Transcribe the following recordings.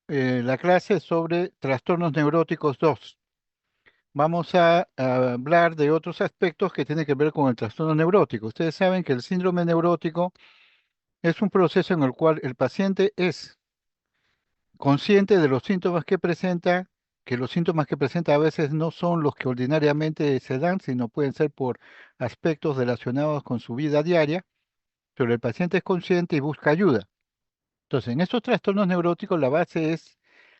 la clase sobre trastornos neuróticos 2. Vamos a hablar de otros aspectos que tienen que ver con el trastorno neurótico. Ustedes saben que el síndrome neurótico es un proceso en el cual el paciente es consciente de los síntomas que presenta, que los síntomas que presenta a veces no son los que ordinariamente se dan, sino pueden ser por aspectos relacionados con su vida diaria, pero el paciente es consciente y busca ayuda. Entonces, en estos trastornos neuróticos la base es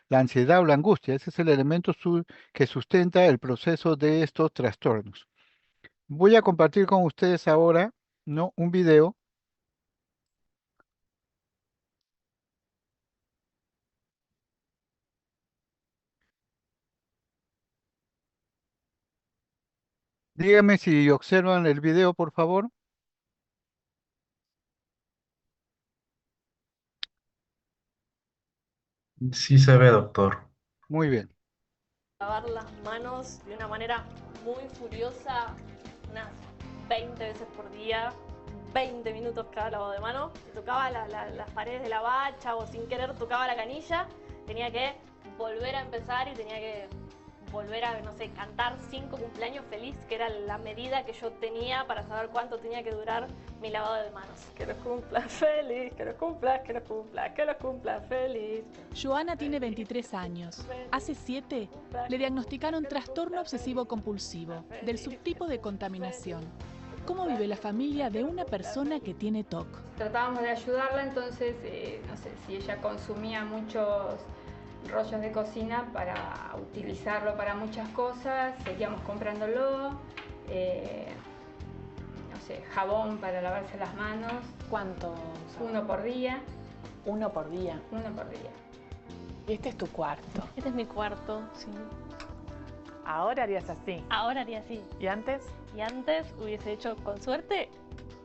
la ansiedad o la angustia. Ese es el elemento que sustenta el proceso de estos trastornos. Voy a compartir con ustedes ahora, ¿no? Un video. Díganme si observan el video, por favor. Sí se ve, doctor. Muy bien. Lavar las manos de una manera muy furiosa, unas 20 veces por día, 20 minutos cada lavado de mano. Si tocaba las paredes de la bacha o sin querer tocaba la canilla, tenía que volver a empezar y tenía que volver a, no sé, cantar 5 cumpleaños feliz, que era la medida que yo tenía para saber cuánto tenía que durar mi lavado de manos. Que los cumplas feliz, que los cumplas, que los cumplas, que los cumplas feliz. Joana tiene 23 años. Hace 7 le diagnosticaron trastorno obsesivo compulsivo del subtipo de contaminación. ¿Cómo vive la familia de una persona que tiene TOC? Tratábamos de ayudarla, entonces, no sé, si ella consumía muchos rollos de cocina para utilizarlo para muchas cosas, seguíamos comprándolo, no sé, jabón para lavarse las manos, ¿Cuánto? uno por día, Uno por día. uno por día. Y este es tu cuarto. Este es mi cuarto, sí. Ahora harías así. Ahora haría así. ¿Y antes? Y antes hubiese hecho, con suerte,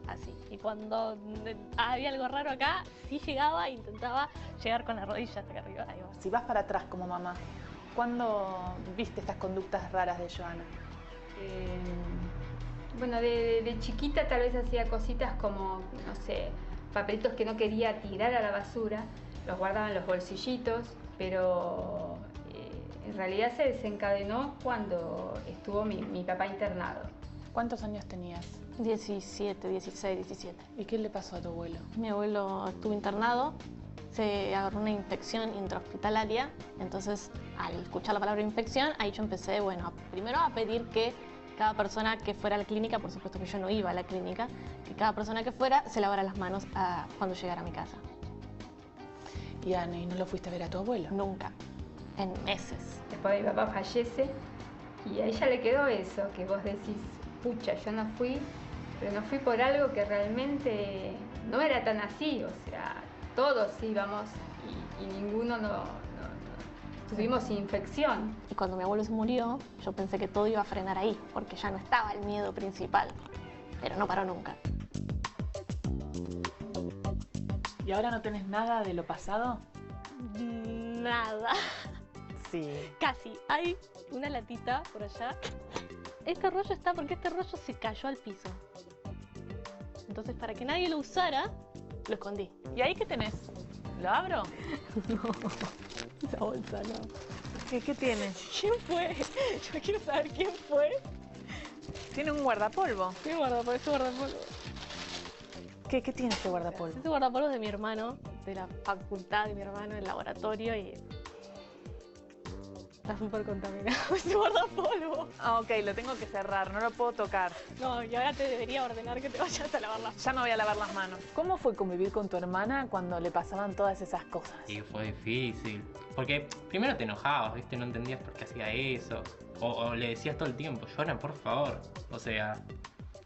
así. Y cuando había algo raro acá, sí llegaba e intentaba llegar con la rodilla hasta acá arriba. Ahí va. Si vas para atrás como mamá, ¿cuándo viste estas conductas raras de Joana? Bueno, de chiquita tal vez hacía cositas como, no sé, papelitos que no quería tirar a la basura, los guardaba en los bolsillitos, pero en realidad se desencadenó cuando estuvo mi papá internado. ¿Cuántos años tenías? 17, 16, 17. ¿Y qué le pasó a tu abuelo? Mi abuelo estuvo internado, se agarró una infección intrahospitalaria, entonces al escuchar la palabra infección, ahí yo empecé, bueno, primero a pedir que cada persona que fuera a la clínica, por supuesto que yo no iba a la clínica, que cada persona que fuera se lavara las manos cuando llegara a mi casa. ¿Y Ana, y no lo fuiste a ver a tu abuelo? Nunca, en meses. Después mi papá fallece y a ella le quedó eso, que vos decís, pucha, yo no fui, pero no fui por algo que realmente no era tan así, o sea, todos íbamos y ninguno tuvimos infección. Y cuando mi abuelo se murió, yo pensé que todo iba a frenar ahí, porque ya no estaba el miedo principal, pero no paró nunca. ¿Y ahora no tenés nada de lo pasado? Nada. Sí. Casi. Hay una latita por allá. Este rollo está porque este rollo se cayó al piso. Entonces, para que nadie lo usara, lo escondí. ¿Y ahí qué tenés? ¿Lo abro? La bolsa, no. ¿Qué tiene? ¿Quién fue? Yo quiero saber quién fue. Tiene un guardapolvo. ¿Qué guardapolvo? Este guardapolvo. ¿Qué tiene este guardapolvo? Este guardapolvo es de mi hermano, de la facultad de mi hermano, el laboratorio, y está súper contaminado ese guardapolvo. Ah, ok, lo tengo que cerrar, no lo puedo tocar. No, y ahora te debería ordenar que te vayas a lavar las manos. Ya me voy a lavar las manos. ¿Cómo fue convivir con tu hermana cuando le pasaban todas esas cosas? Sí, fue difícil. Porque primero te enojabas, ¿viste? No entendías por qué hacía eso. O le decías todo el tiempo, Joana, por favor. O sea,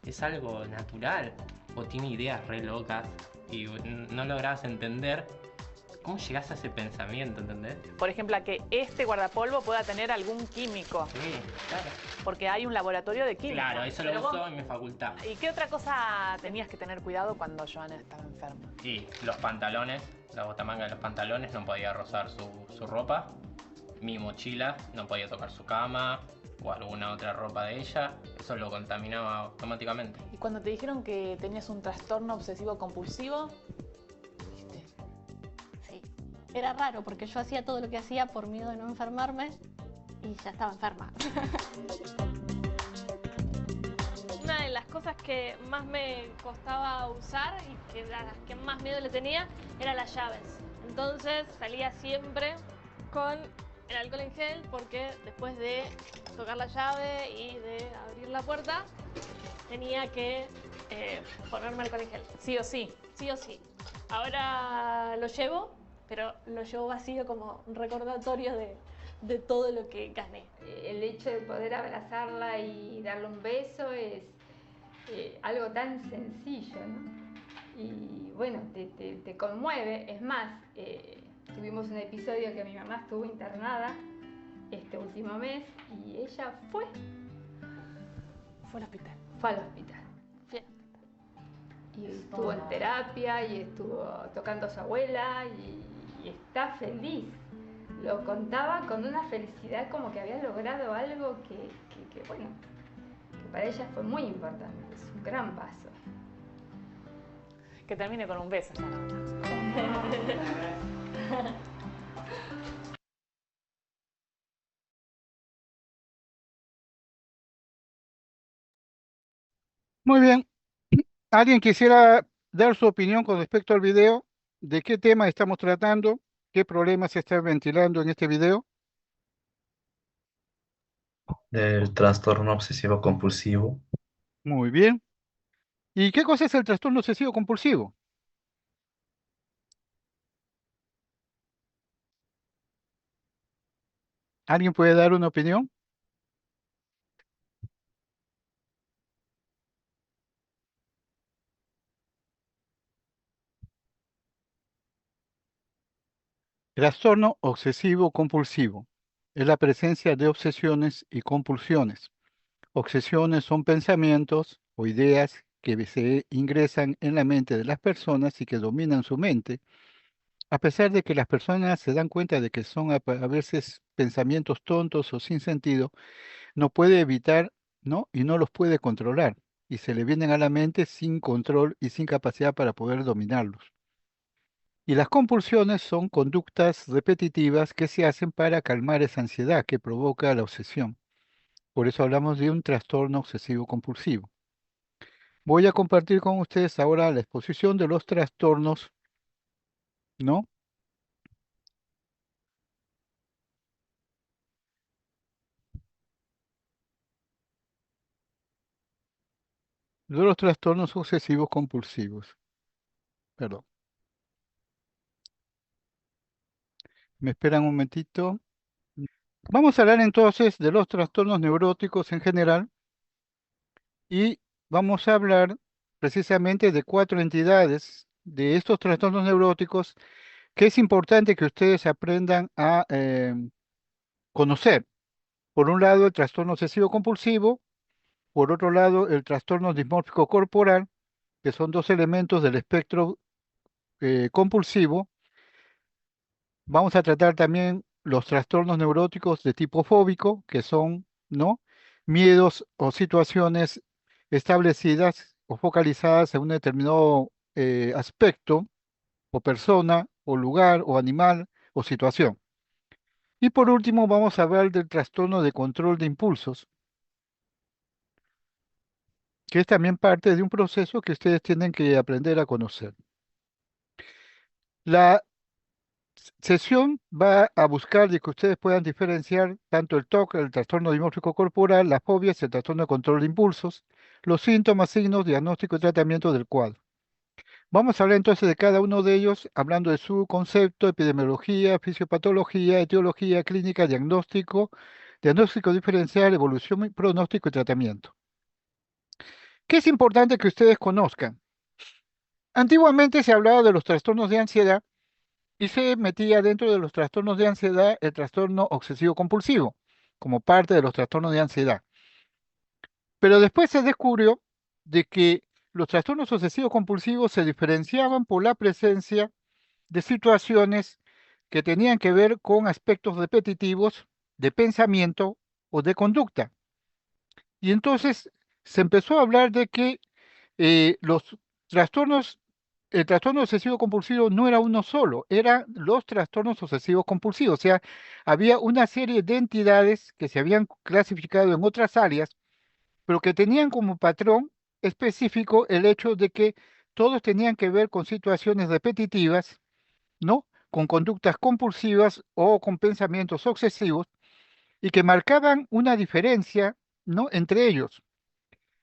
es algo natural. O tiene ideas re locas y no lograbas entender cómo llegás a ese pensamiento, ¿entendés? Por ejemplo, a que este guardapolvo pueda tener algún químico. Sí, claro. Porque hay un laboratorio de química. Claro, eso Pero lo vos- uso en mi facultad. ¿Y qué otra cosa tenías que tener cuidado cuando Joana estaba enferma? Y los pantalones, la botamanga de los pantalones no podía rozar su ropa. Mi mochila no podía tocar su cama o alguna otra ropa de ella. Eso lo contaminaba automáticamente. Y cuando te dijeron que tenías un trastorno obsesivo compulsivo, ¿viste? Sí. era raro porque yo hacía todo lo que hacía por miedo de no enfermarme y ya estaba enferma. Una de las cosas que más me costaba usar y que a las que más miedo le tenía eran las llaves. Entonces salía siempre con el alcohol en gel porque después de tocar la llave y de abrir la puerta tenía que ponerme alcohol en gel. Sí o sí. Sí o sí. Ahora lo llevo, pero lo llevo vacío como un recordatorio de todo lo que gané. El hecho de poder abrazarla y darle un beso es algo tan sencillo, ¿no? Y bueno, te conmueve. Es más, tuvimos un episodio que mi mamá estuvo internada este último mes y ella fue Fue al hospital. al hospital. Y estuvo en terapia y estuvo tocando a su abuela y está feliz. Lo contaba con una felicidad como que había logrado algo que bueno, que para ella fue muy importante, es un gran paso. Que termine con un beso ya, la verdad. Muy bien. ¿Alguien quisiera dar su opinión con respecto al video? ¿De qué tema estamos tratando? ¿Qué problemas se están ventilando en este video? Del trastorno obsesivo compulsivo. Muy bien. ¿Y qué cosa es el trastorno obsesivo compulsivo? ¿Alguien puede dar una opinión? Trastorno obsesivo compulsivo es la presencia de obsesiones y compulsiones. Obsesiones son pensamientos o ideas que se ingresan en la mente de las personas y que dominan su mente, a pesar de que las personas se dan cuenta de que son a veces pensamientos tontos o sin sentido, no puede evitar, ¿no? Y no los puede controlar, y se le vienen a la mente sin control y sin capacidad para poder dominarlos. Y las compulsiones son conductas repetitivas que se hacen para calmar esa ansiedad que provoca la obsesión. Por eso hablamos de un trastorno obsesivo compulsivo. Voy a compartir con ustedes ahora la exposición de los trastornos, ¿no? De los trastornos obsesivos compulsivos. Perdón. ¿Me esperan un momentito? Vamos a hablar entonces de los trastornos neuróticos en general y vamos a hablar precisamente de 4 entidades de estos trastornos neuróticos que es importante que ustedes aprendan a conocer. Por un lado, el trastorno obsesivo compulsivo, por otro lado, el trastorno dismórfico corporal, que son 2 elementos del espectro compulsivo. Vamos a tratar también los trastornos neuróticos de tipo fóbico, que son, ¿no? Miedos o situaciones establecidas o focalizadas en un determinado aspecto o persona o lugar o animal o situación. Y por último vamos a hablar del trastorno de control de impulsos, que es también parte de un proceso que ustedes tienen que aprender a conocer. La sesión va a buscar de que ustedes puedan diferenciar tanto el TOC, el trastorno dimórfico corporal, las fobias, el trastorno de control de impulsos, los síntomas, signos, diagnóstico y tratamiento del cuadro. Vamos a hablar entonces de cada uno de ellos, hablando de su concepto, epidemiología, fisiopatología, etiología, clínica, diagnóstico, diagnóstico diferencial, evolución, pronóstico y tratamiento. ¿Qué es importante que ustedes conozcan? Antiguamente se hablaba de los trastornos de ansiedad y se metía dentro de los trastornos de ansiedad el trastorno obsesivo compulsivo, como parte de los trastornos de ansiedad. Pero después se descubrió de que los trastornos obsesivos compulsivos se diferenciaban por la presencia de situaciones que tenían que ver con aspectos repetitivos de pensamiento o de conducta. Y entonces se empezó a hablar de que los trastornos el trastorno obsesivo compulsivo no era uno solo, eran los trastornos obsesivos compulsivos. O sea, había una serie de entidades que se habían clasificado en otras áreas, pero que tenían como patrón específico el hecho de que todos tenían que ver con situaciones repetitivas, ¿no? Con conductas compulsivas o con pensamientos obsesivos y que marcaban una diferencia, ¿no? Entre ellos.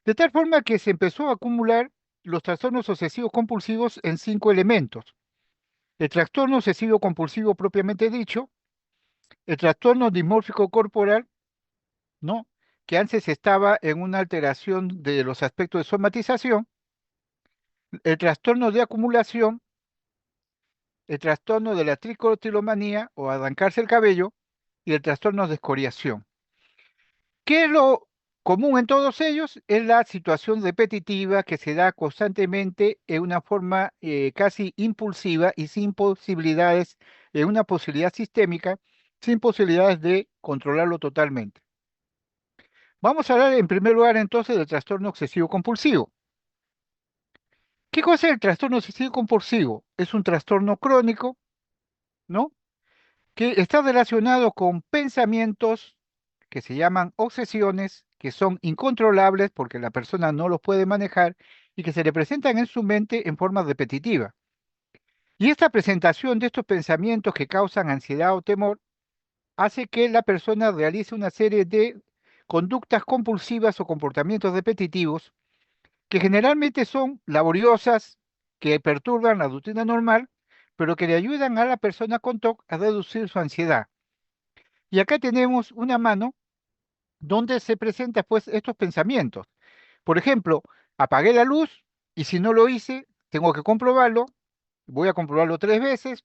De tal forma que se empezó a acumular los trastornos obsesivos compulsivos en 5 elementos. El trastorno obsesivo compulsivo propiamente dicho, el trastorno dimórfico corporal, ¿no? Que antes estaba en una alteración de los aspectos de somatización, el trastorno de acumulación, el trastorno de la tricotilomanía o arrancarse el cabello y el trastorno de escoriación. ¿Qué es lo común en todos ellos? Es la situación repetitiva que se da constantemente en una forma casi impulsiva y sin posibilidades, en una posibilidad sistémica, sin posibilidades de controlarlo totalmente. Vamos a hablar en primer lugar entonces del trastorno obsesivo compulsivo. ¿Qué cosa es el trastorno obsesivo compulsivo? Es un trastorno crónico, ¿no? Que está relacionado con pensamientos que se llaman obsesiones, que son incontrolables porque la persona no los puede manejar y que se le presentan en su mente en forma repetitiva. Y esta presentación de estos pensamientos que causan ansiedad o temor hace que la persona realice una serie de conductas compulsivas o comportamientos repetitivos que generalmente son laboriosas, que perturban la rutina normal, pero que le ayudan a la persona con TOC a reducir su ansiedad. Y acá tenemos una mano donde se presentan pues estos pensamientos. Por ejemplo, apagué la luz y si no lo hice, tengo que comprobarlo, voy a comprobarlo 3 veces,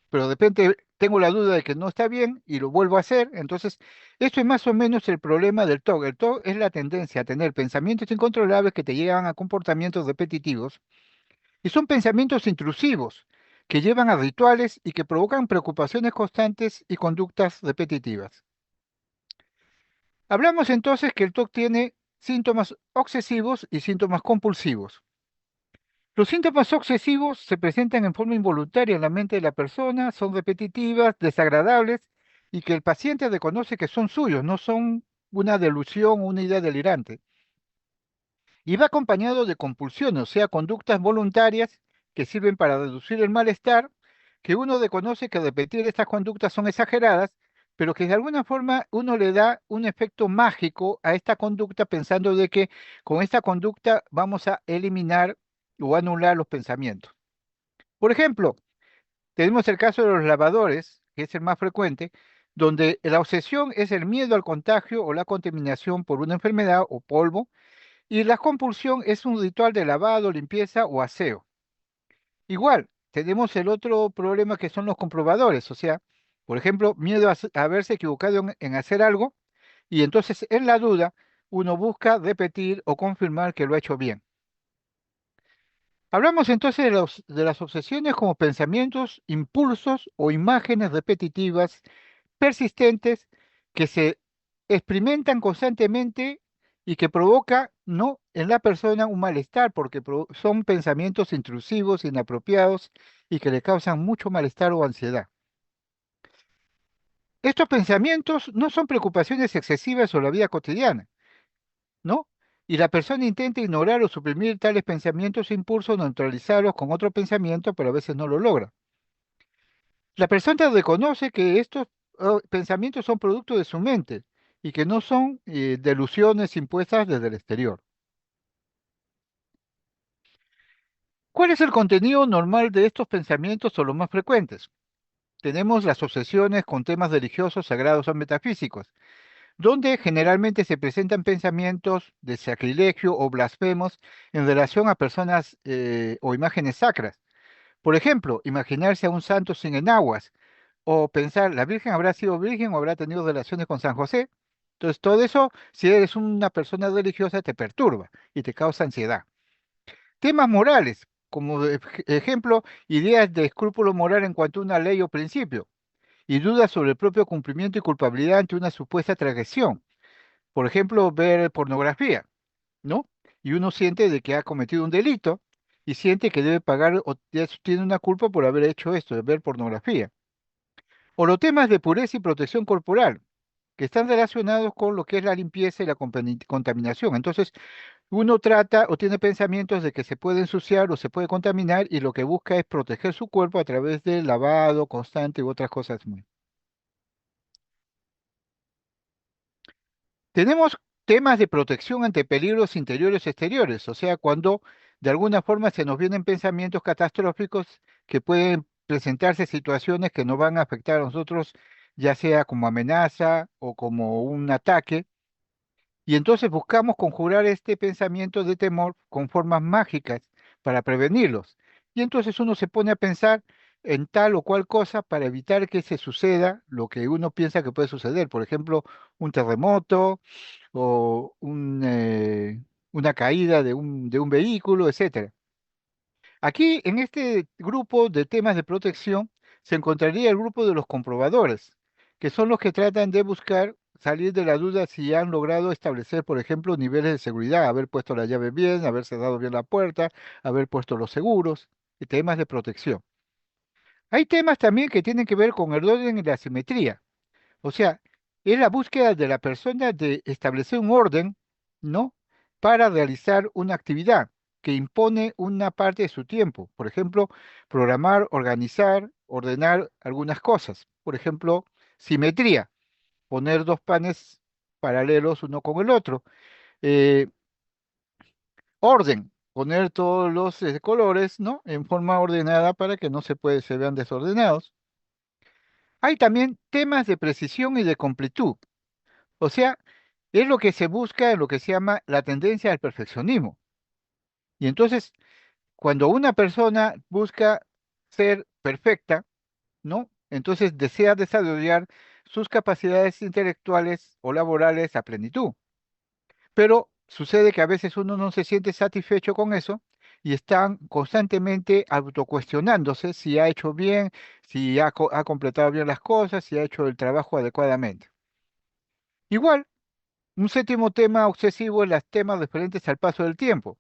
pero de repente tengo la duda de que no está bien y lo vuelvo a hacer. Entonces, esto es más o menos el problema del TOC. El TOC es la tendencia a tener pensamientos incontrolables que te llevan a comportamientos repetitivos y son pensamientos intrusivos que llevan a rituales y que provocan preocupaciones constantes y conductas repetitivas. Hablamos entonces que el TOC tiene síntomas obsesivos y síntomas compulsivos. Los síntomas obsesivos se presentan en forma involuntaria en la mente de la persona, son repetitivas, desagradables y que el paciente reconoce que son suyos, no son una delusión o una idea delirante. Y va acompañado de compulsiones, o sea, conductas voluntarias que sirven para reducir el malestar, que uno reconoce que repetir estas conductas son exageradas, pero que de alguna forma uno le da un efecto mágico a esta conducta pensando de que con esta conducta vamos a eliminar o anular los pensamientos. Por ejemplo, tenemos el caso de los lavadores, que es el más frecuente, donde la obsesión es el miedo al contagio o la contaminación por una enfermedad o polvo, y la compulsión es un ritual de lavado, limpieza o aseo. Igual, tenemos el otro problema que son los comprobadores, o sea, por ejemplo, miedo a haberse equivocado en hacer algo y entonces en la duda uno busca repetir o confirmar que lo ha hecho bien. Hablamos entonces de las obsesiones como pensamientos, impulsos o imágenes repetitivas, persistentes, que se experimentan constantemente y que provoca no en la persona un malestar, porque son pensamientos intrusivos, inapropiados y que le causan mucho malestar o ansiedad. Estos pensamientos no son preocupaciones excesivas sobre la vida cotidiana, ¿no? Y la persona intenta ignorar o suprimir tales pensamientos e impulsos, neutralizarlos con otro pensamiento, pero a veces no lo logra. La persona reconoce que estos pensamientos son producto de su mente y que no son delusiones impuestas desde el exterior. ¿Cuál es el contenido normal de estos pensamientos o los más frecuentes? Tenemos las obsesiones con temas religiosos, sagrados o metafísicos, donde generalmente se presentan pensamientos de sacrilegio o blasfemos en relación a personas o imágenes sacras. Por ejemplo, imaginarse a un santo sin enaguas o pensar, ¿la Virgen habrá sido virgen o habrá tenido relaciones con San José? Entonces, todo eso, si eres una persona religiosa, te perturba y te causa ansiedad. Temas morales, como ejemplo, ideas de escrúpulo moral en cuanto a una ley o principio, y dudas sobre el propio cumplimiento y culpabilidad ante una supuesta transgresión. Por ejemplo, ver pornografía, ¿no? Y uno siente de que ha cometido un delito y siente que debe pagar o tiene una culpa por haber hecho esto, de ver pornografía. O los temas de pureza y protección corporal, que están relacionados con lo que es la limpieza y la contaminación. Entonces, uno trata o tiene pensamientos de que se puede ensuciar o se puede contaminar y lo que busca es proteger su cuerpo a través del lavado constante u otras cosas muy. Tenemos temas de protección ante peligros interiores y exteriores, o sea, cuando de alguna forma se nos vienen pensamientos catastróficos que pueden presentarse situaciones que nos van a afectar a nosotros, ya sea como amenaza o como un ataque. Y entonces buscamos conjurar este pensamiento de temor con formas mágicas para prevenirlos. Y entonces uno se pone a pensar en tal o cual cosa para evitar que se suceda lo que uno piensa que puede suceder. Por ejemplo, un terremoto o una caída de un vehículo, etcétera. Aquí, en este grupo de temas de protección, se encontraría el grupo de los comprobadores, que son los que tratan de buscar salir de la duda si han logrado establecer, por ejemplo, niveles de seguridad, haber puesto la llave bien, haber cerrado bien la puerta, haber puesto los seguros, y temas de protección. Hay temas también que tienen que ver con el orden y la simetría. O sea, es la búsqueda de la persona de establecer un orden, ¿no? Para realizar una actividad que impone una parte de su tiempo. Por ejemplo, programar, organizar, ordenar algunas cosas. Por ejemplo, simetría, poner dos panes paralelos uno con el otro. Eh, orden, poner todos los colores, ¿no? En forma ordenada para que no se vean desordenados. Hay también temas de precisión y de completud. O sea, es lo que se busca en lo que se llama la tendencia al perfeccionismo. Y entonces, cuando una persona busca ser perfecta, ¿no? Entonces desea desarrollar sus capacidades intelectuales o laborales a plenitud. Pero sucede que a veces uno no se siente satisfecho con eso y están constantemente autocuestionándose si ha hecho bien, si ha completado bien las cosas, si ha hecho el trabajo adecuadamente. Igual, un séptimo tema obsesivo es los temas referentes al paso del tiempo.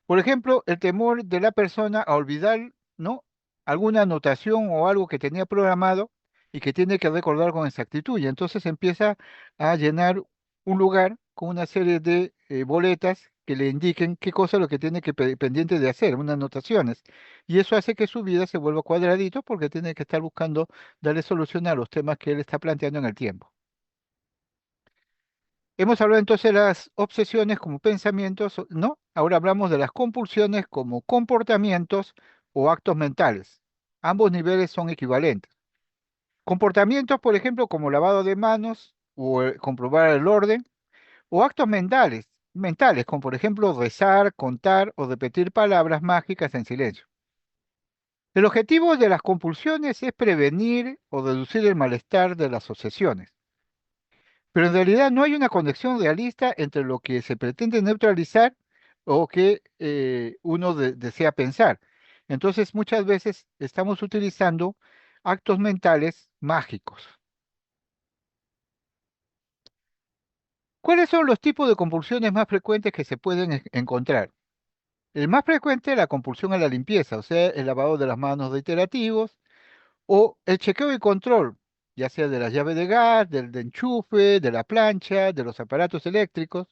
Por ejemplo, el temor de la persona a olvidar, ¿no? Alguna anotación o algo que tenía programado y que tiene que recordar con exactitud. Y entonces empieza a llenar un lugar con una serie de boletas que le indiquen qué cosa es lo que tiene que pendiente de hacer, unas anotaciones. Y eso hace que su vida se vuelva cuadradito porque tiene que estar buscando darle solución a los temas que él está planteando en el tiempo. Hemos hablado entonces de las obsesiones como pensamientos, ¿no? Ahora hablamos de las compulsiones como comportamientos o actos mentales. Ambos niveles son equivalentes. Comportamientos, por ejemplo, como lavado de manos o comprobar el orden, o actos mentales, como por ejemplo rezar, contar o repetir palabras mágicas en silencio. El objetivo de las compulsiones es prevenir o reducir el malestar de las obsesiones. Pero en realidad no hay una conexión realista entre lo que se pretende neutralizar o que uno desea pensar. Entonces, muchas veces estamos utilizando actos mentales mágicos. ¿Cuáles son los tipos de compulsiones más frecuentes que se pueden encontrar? El más frecuente es la compulsión a la limpieza, o sea, el lavado de las manos reiterativos, o el chequeo y control, ya sea de las llaves de gas, del de enchufe, de la plancha, de los aparatos eléctricos.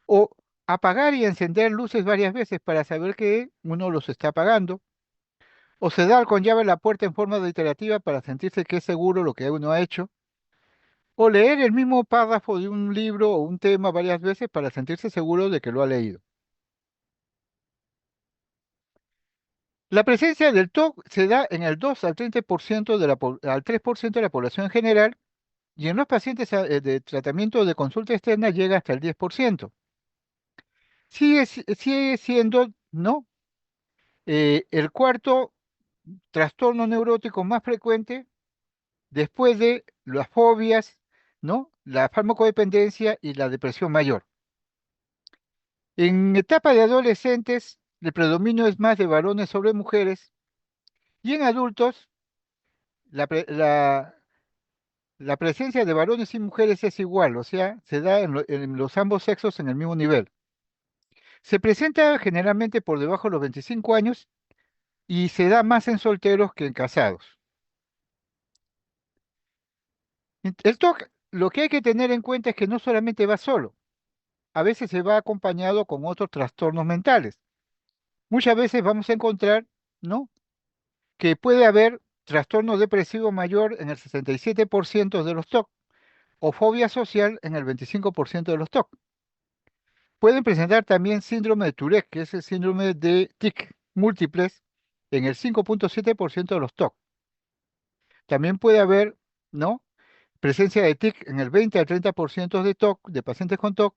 O apagar y encender luces varias veces para saber que uno los está apagando. O cerrar con llave la puerta en forma reiterativa para sentirse que es seguro lo que uno ha hecho. O leer el mismo párrafo de un libro o un tema varias veces para sentirse seguro de que lo ha leído. La presencia del TOC se da en el 2 al 30% al 3% de la población en general y en los pacientes de tratamiento de consulta externa llega hasta el 10%. Sigue siendo, ¿no? El cuarto trastorno neurótico más frecuente después de las fobias, ¿no? La farmacodependencia y la depresión mayor. En etapa de adolescentes, el predominio es más de varones sobre mujeres y en adultos, la presencia de varones y mujeres es igual, o sea, se da en los ambos sexos en el mismo nivel. Se presenta generalmente por debajo de los 25 años y se da más en solteros que en casados. El TOC, lo que hay que tener en cuenta es que no solamente va solo, a veces se va acompañado con otros trastornos mentales. Muchas veces vamos a encontrar, ¿no?, que puede haber trastorno depresivo mayor en el 67% de los TOC o fobia social en el 25% de los TOC. Pueden presentar también síndrome de Tourette, que es el síndrome de TIC múltiples, en el 5.7% de los TOC. También puede haber, ¿no?, presencia de TIC en el 20 al 30% de TOC, de pacientes con TOC,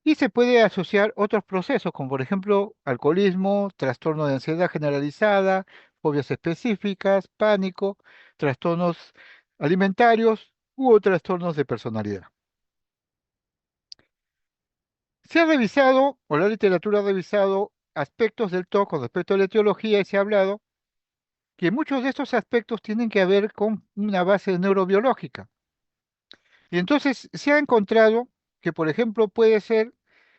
y se puede asociar otros procesos, como por ejemplo alcoholismo, trastorno de ansiedad generalizada, fobias específicas, pánico, trastornos alimentarios u trastornos de personalidad. Se ha revisado, o la literatura ha revisado, aspectos del TOC con respecto a la etiología y se ha hablado que muchos de estos aspectos tienen que ver con una base neurobiológica. Y entonces se ha encontrado que, por ejemplo,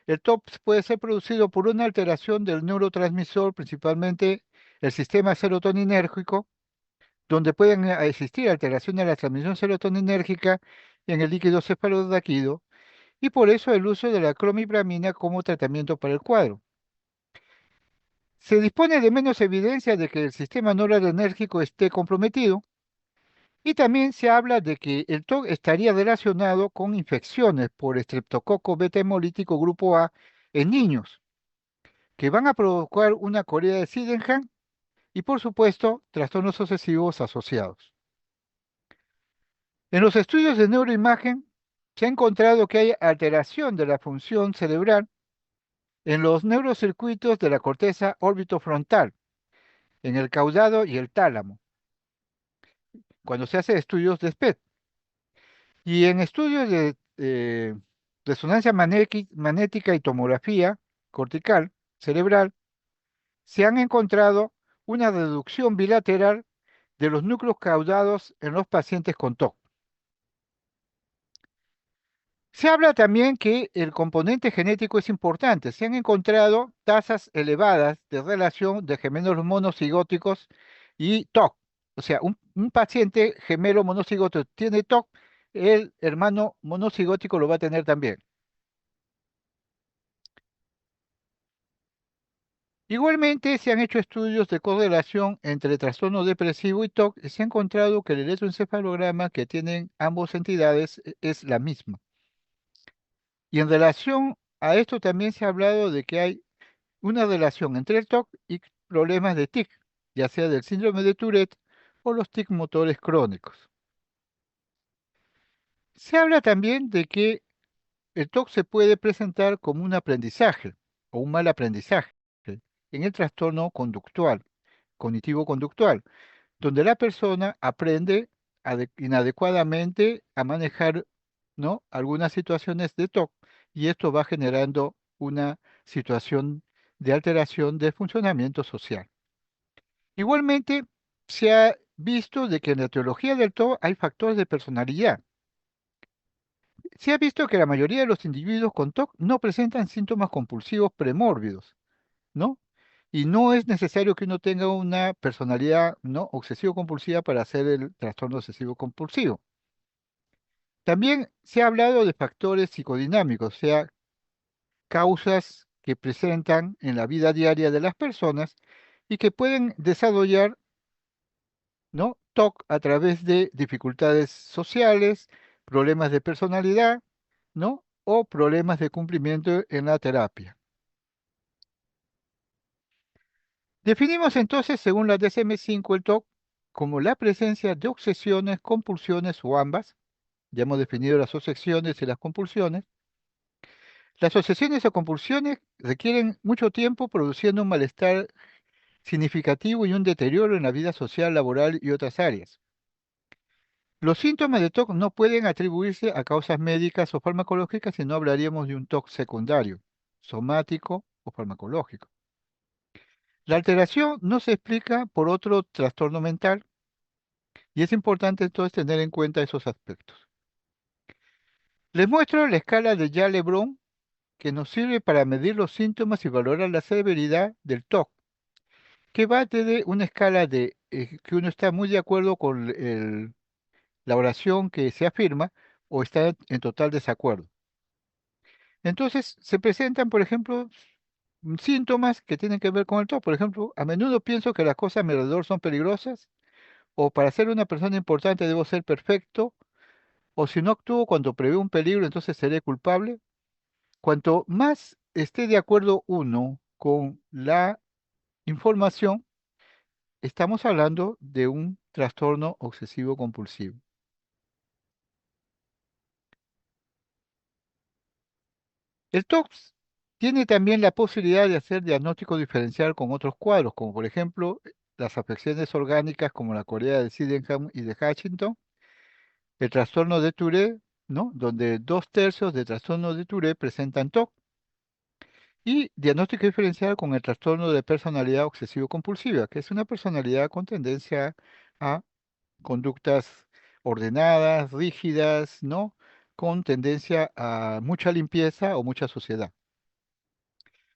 el TOC puede ser producido por una alteración del neurotransmisor, principalmente el sistema serotoninérgico, donde pueden existir alteraciones de la transmisión serotoninérgica en el líquido cefalorraquídeo, y por eso el uso de la clomipramina como tratamiento para el cuadro. Se dispone de menos evidencia de que el sistema noradrenérgico esté comprometido, y también se habla de que el TOC estaría relacionado con infecciones por estreptococo beta hemolítico grupo A en niños, que van a provocar una corea de Sydenham y, por supuesto, trastornos obsesivos asociados. En los estudios de neuroimagen se ha encontrado que hay alteración de la función cerebral en los neurocircuitos de la corteza órbitofrontal, en el caudado y el tálamo, cuando se hace estudios de SPECT. Y en estudios de resonancia magnética y tomografía cortical cerebral, se han encontrado una reducción bilateral de los núcleos caudados en los pacientes con TOC. Se habla también que el componente genético es importante. Se han encontrado tasas elevadas de relación de gemelos monocigóticos y TOC. O sea, un paciente gemelo monocigótico tiene TOC, el hermano monocigótico lo va a tener también. Igualmente, se han hecho estudios de correlación entre trastorno depresivo y TOC y se ha encontrado que el electroencefalograma que tienen ambas entidades es la misma. Y en relación a esto también se ha hablado de que hay una relación entre el TOC y problemas de TIC, ya sea del síndrome de Tourette o los TIC motores crónicos. Se habla también de que el TOC se puede presentar como un aprendizaje o un mal aprendizaje en el trastorno conductual, cognitivo-conductual, donde la persona aprende inadecuadamente a manejar, ¿no?, algunas situaciones de TOC y esto va generando una situación de alteración del funcionamiento social. Igualmente, se ha visto de que en la etiología del TOC hay factores de personalidad. Se ha visto que la mayoría de los individuos con TOC no presentan síntomas compulsivos premórbidos, ¿no? Y no es necesario que uno tenga una personalidad, ¿no?, obsesivo-compulsiva para hacer el trastorno obsesivo-compulsivo. También se ha hablado de factores psicodinámicos, o sea, causas que presentan en la vida diaria de las personas y que pueden desarrollar, ¿no?, TOC a través de dificultades sociales, problemas de personalidad, ¿no?, o problemas de cumplimiento en la terapia. Definimos entonces, según la DSM-5, el TOC como la presencia de obsesiones, compulsiones o ambas. Ya hemos definido las obsesiones y las compulsiones. Las obsesiones o compulsiones requieren mucho tiempo produciendo un malestar significativo y un deterioro en la vida social, laboral y otras áreas. Los síntomas de TOC no pueden atribuirse a causas médicas o farmacológicas, sino hablaríamos de un TOC secundario, somático o farmacológico. La alteración no se explica por otro trastorno mental y es importante entonces tener en cuenta esos aspectos. Les muestro la escala de Yale-Brown que nos sirve para medir los síntomas y valorar la severidad del TOC, que va desde una escala de que uno está muy de acuerdo con la oración que se afirma o está en total desacuerdo. Entonces, se presentan, por ejemplo, síntomas que tienen que ver con el TOC. Por ejemplo, a menudo pienso que las cosas a mi alrededor son peligrosas, o para ser una persona importante debo ser perfecto, o si no actúo cuando preveo un peligro, entonces seré culpable. Cuanto más esté de acuerdo uno con la información, estamos hablando de un trastorno obsesivo compulsivo. El TOCS tiene también la posibilidad de hacer diagnóstico diferencial con otros cuadros, como por ejemplo las afecciones orgánicas como la corea de Sydenham y de Hutchinson, el trastorno de Tourette, ¿no? Donde 2/3 de trastornos de Tourette presentan TOC, y diagnóstico diferencial con el trastorno de personalidad obsesivo-compulsiva, que es una personalidad con tendencia a conductas ordenadas, rígidas, ¿no? Con tendencia a mucha limpieza o mucha suciedad.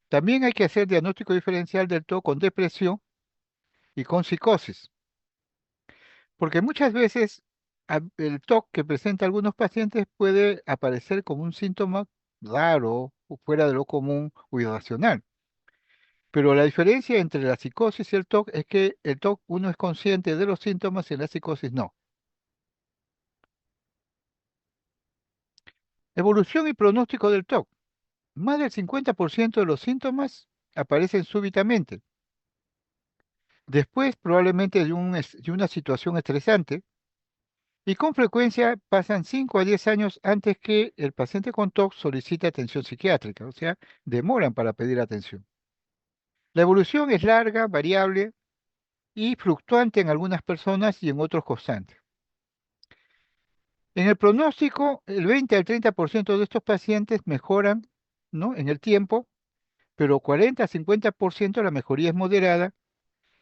También hay que hacer diagnóstico diferencial del TOC con depresión y con psicosis, porque muchas veces el TOC que presenta algunos pacientes puede aparecer como un síntoma raro o fuera de lo común o irracional. Pero la diferencia entre la psicosis y el TOC es que el TOC uno es consciente de los síntomas y en la psicosis no. Evolución y pronóstico del TOC. Más del 50% de los síntomas aparecen súbitamente, después probablemente de una situación estresante, y con frecuencia pasan 5 a 10 años antes que el paciente con TOC solicite atención psiquiátrica, o sea, demoran para pedir atención. La evolución es larga, variable y fluctuante en algunas personas y en otros constante. En el pronóstico, el 20 al 30% de estos pacientes mejoran, ¿no? En el tiempo, pero 40 a 50% la mejoría es moderada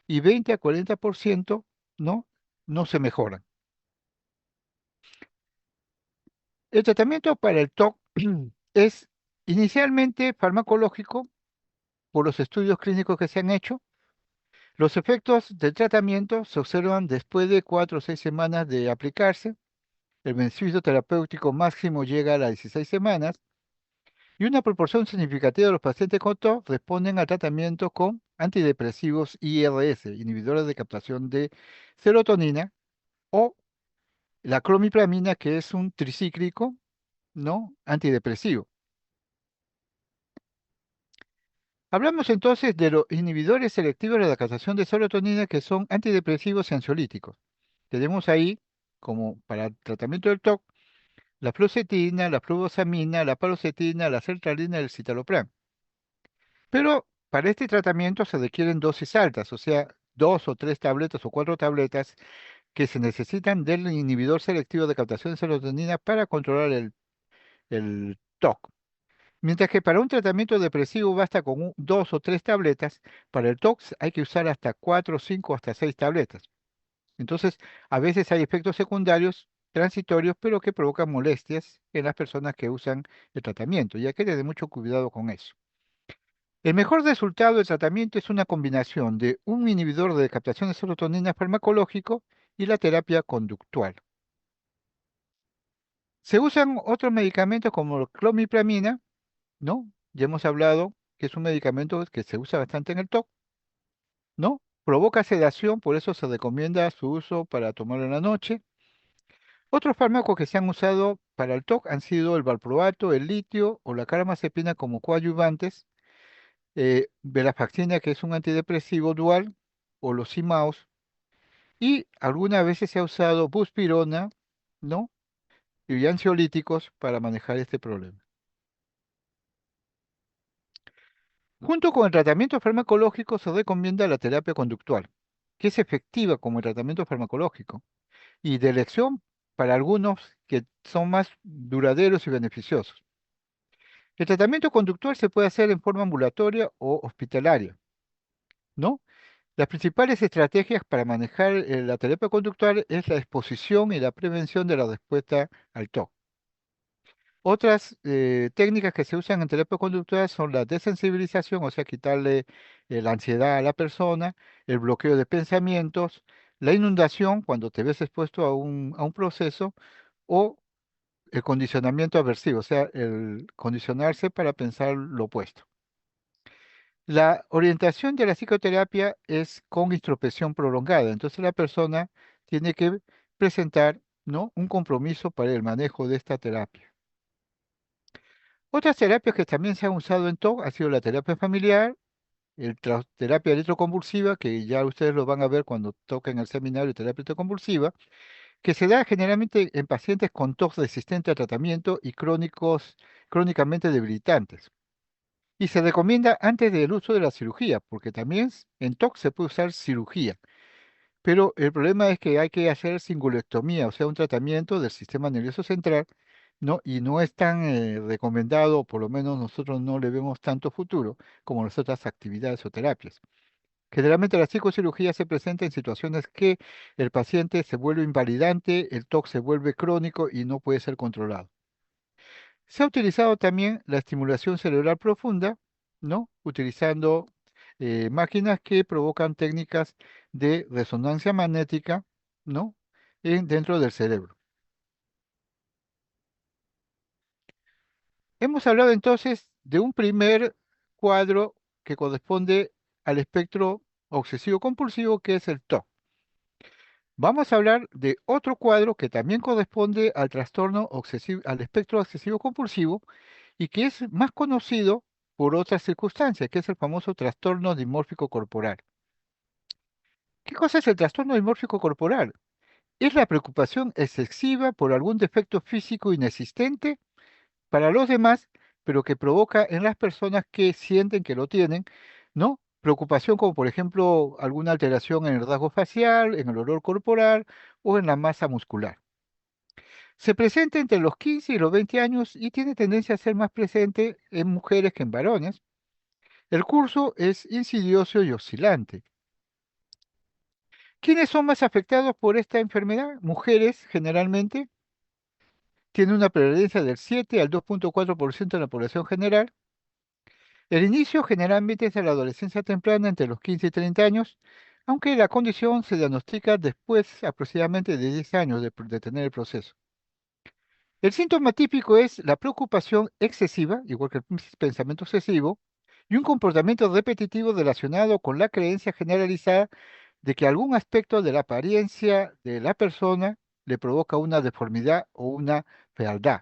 y 20 a 40%, ¿no? No se mejoran. El tratamiento para el TOC es inicialmente farmacológico por los estudios clínicos que se han hecho. Los efectos del tratamiento se observan después de 4 o 6 semanas de aplicarse. El beneficio terapéutico máximo llega a las 16 semanas. Y una proporción significativa de los pacientes con TOC responden al tratamiento con antidepresivos IRS, inhibidores de captación de serotonina, o la clomipramina, que es un tricíclico, ¿no? Antidepresivo. Hablamos entonces de los inhibidores selectivos de la captación de serotonina, que son antidepresivos y ansiolíticos. Tenemos ahí, como para el tratamiento del TOC, la fluoxetina, la fluvoxamina, la paroxetina, la sertralina y el citalopram. Pero para este tratamiento se requieren dosis altas, o sea, 2 o 3 tabletas o 4 tabletas que se necesitan del inhibidor selectivo de captación de serotonina para controlar el TOC. Mientras que para un tratamiento depresivo basta con 2 o 3 tabletas, para el TOC hay que usar hasta 4, 5, hasta 6 tabletas. Entonces, a veces hay efectos secundarios transitorios, pero que provocan molestias en las personas que usan el tratamiento, y hay que tener mucho cuidado con eso. El mejor resultado del tratamiento es una combinación de un inhibidor de captación de serotonina farmacológico y la terapia conductual. Se usan otros medicamentos como la clomipramina, ¿no? Ya hemos hablado que es un medicamento que se usa bastante en el TOC, ¿no? Provoca sedación, por eso se recomienda su uso para tomarlo en la noche. Otros fármacos que se han usado para el TOC han sido el valproato, el litio o la carbamazepina como coadyuvantes, venlafaxina, que es un antidepresivo dual, o los IMAOs, y algunas veces se ha usado buspirona, ¿no? Y ansiolíticos para manejar este problema. Junto con el tratamiento farmacológico se recomienda la terapia conductual, que es efectiva como el tratamiento farmacológico y de elección para algunos que son más duraderos y beneficiosos. El tratamiento conductual se puede hacer en forma ambulatoria o hospitalaria, ¿no? Las principales estrategias para manejar la terapia conductual es la exposición y la prevención de la respuesta al TOC. Otras técnicas que se usan en terapia conductual son la desensibilización, o sea, quitarle la ansiedad a la persona, el bloqueo de pensamientos, la inundación cuando te ves expuesto a un proceso, o el condicionamiento aversivo, o sea, el condicionarse para pensar lo opuesto. La orientación de la psicoterapia es con introspección prolongada, entonces la persona tiene que presentar, ¿no?, un compromiso para el manejo de esta terapia. Otras terapias que también se han usado en TOC ha sido la terapia familiar, terapia electroconvulsiva, que ya ustedes lo van a ver cuando toquen el seminario de terapia electroconvulsiva, que se da generalmente en pacientes con TOC resistente a tratamiento y crónicamente debilitantes. Y se recomienda antes del uso de la cirugía, porque también en TOC se puede usar cirugía. Pero el problema es que hay que hacer singulectomía, o sea, un tratamiento del sistema nervioso central, ¿no? Y no es tan recomendado, o por lo menos nosotros no le vemos tanto futuro como las otras actividades o terapias. Generalmente la psicocirugía se presenta en situaciones que el paciente se vuelve invalidante, el TOC se vuelve crónico y no puede ser controlado. Se ha utilizado también la estimulación cerebral profunda, ¿no? Utilizando máquinas que provocan técnicas de resonancia magnética, ¿no?, dentro del cerebro. Hemos hablado entonces de un primer cuadro que corresponde al espectro obsesivo-compulsivo, que es el TOC. Vamos a hablar de otro cuadro que también corresponde al trastorno obsesivo, al espectro obsesivo-compulsivo, y que es más conocido por otras circunstancias, que es el famoso trastorno dimórfico corporal. ¿Qué cosa es el trastorno dimórfico corporal? Es la preocupación excesiva por algún defecto físico inexistente para los demás, pero que provoca en las personas que sienten que lo tienen, ¿no? Preocupación como por ejemplo alguna alteración en el rasgo facial, en el olor corporal o en la masa muscular. Se presenta entre los 15 y los 20 años y tiene tendencia a ser más presente en mujeres que en varones. El curso es insidioso y oscilante. ¿Quiénes son más afectados por esta enfermedad? Mujeres, generalmente. Tiene una prevalencia del 7 al 2,4% en la población general. El inicio generalmente es en la adolescencia temprana, entre los 15 y 30 años, aunque la condición se diagnostica después aproximadamente de 10 años de tener el proceso. El síntoma típico es la preocupación excesiva, igual que el pensamiento excesivo, y un comportamiento repetitivo relacionado con la creencia generalizada de que algún aspecto de la apariencia de la persona le provoca una deformidad o una fealdad.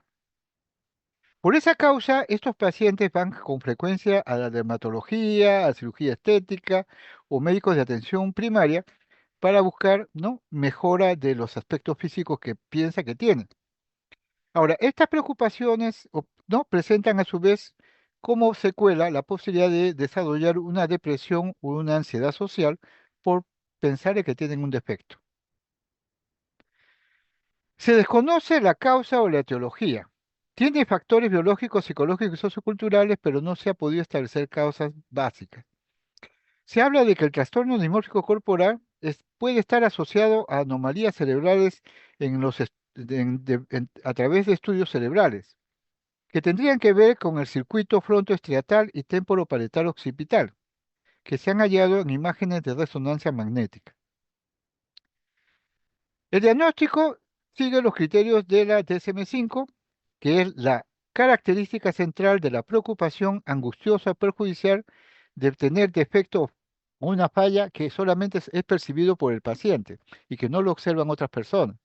Por esa causa, estos pacientes van con frecuencia a la dermatología, a cirugía estética o médicos de atención primaria para buscar, ¿no?, mejora de los aspectos físicos que piensa que tienen. Ahora, estas preocupaciones, ¿no?, presentan a su vez como secuela la posibilidad de desarrollar una depresión o una ansiedad social por pensar que tienen un defecto. Se desconoce la causa o la etiología. Tiene factores biológicos, psicológicos y socioculturales, pero no se ha podido establecer causas básicas. Se habla de que el trastorno dimórfico corporal puede estar asociado a anomalías cerebrales a través de estudios cerebrales, que tendrían que ver con el circuito frontoestriatal y temporoparietal occipital, que se han hallado en imágenes de resonancia magnética. El diagnóstico sigue los criterios de la DSM-5, que es la característica central de la preocupación angustiosa perjudicial de tener defecto o una falla que solamente es percibido por el paciente y que no lo observan otras personas.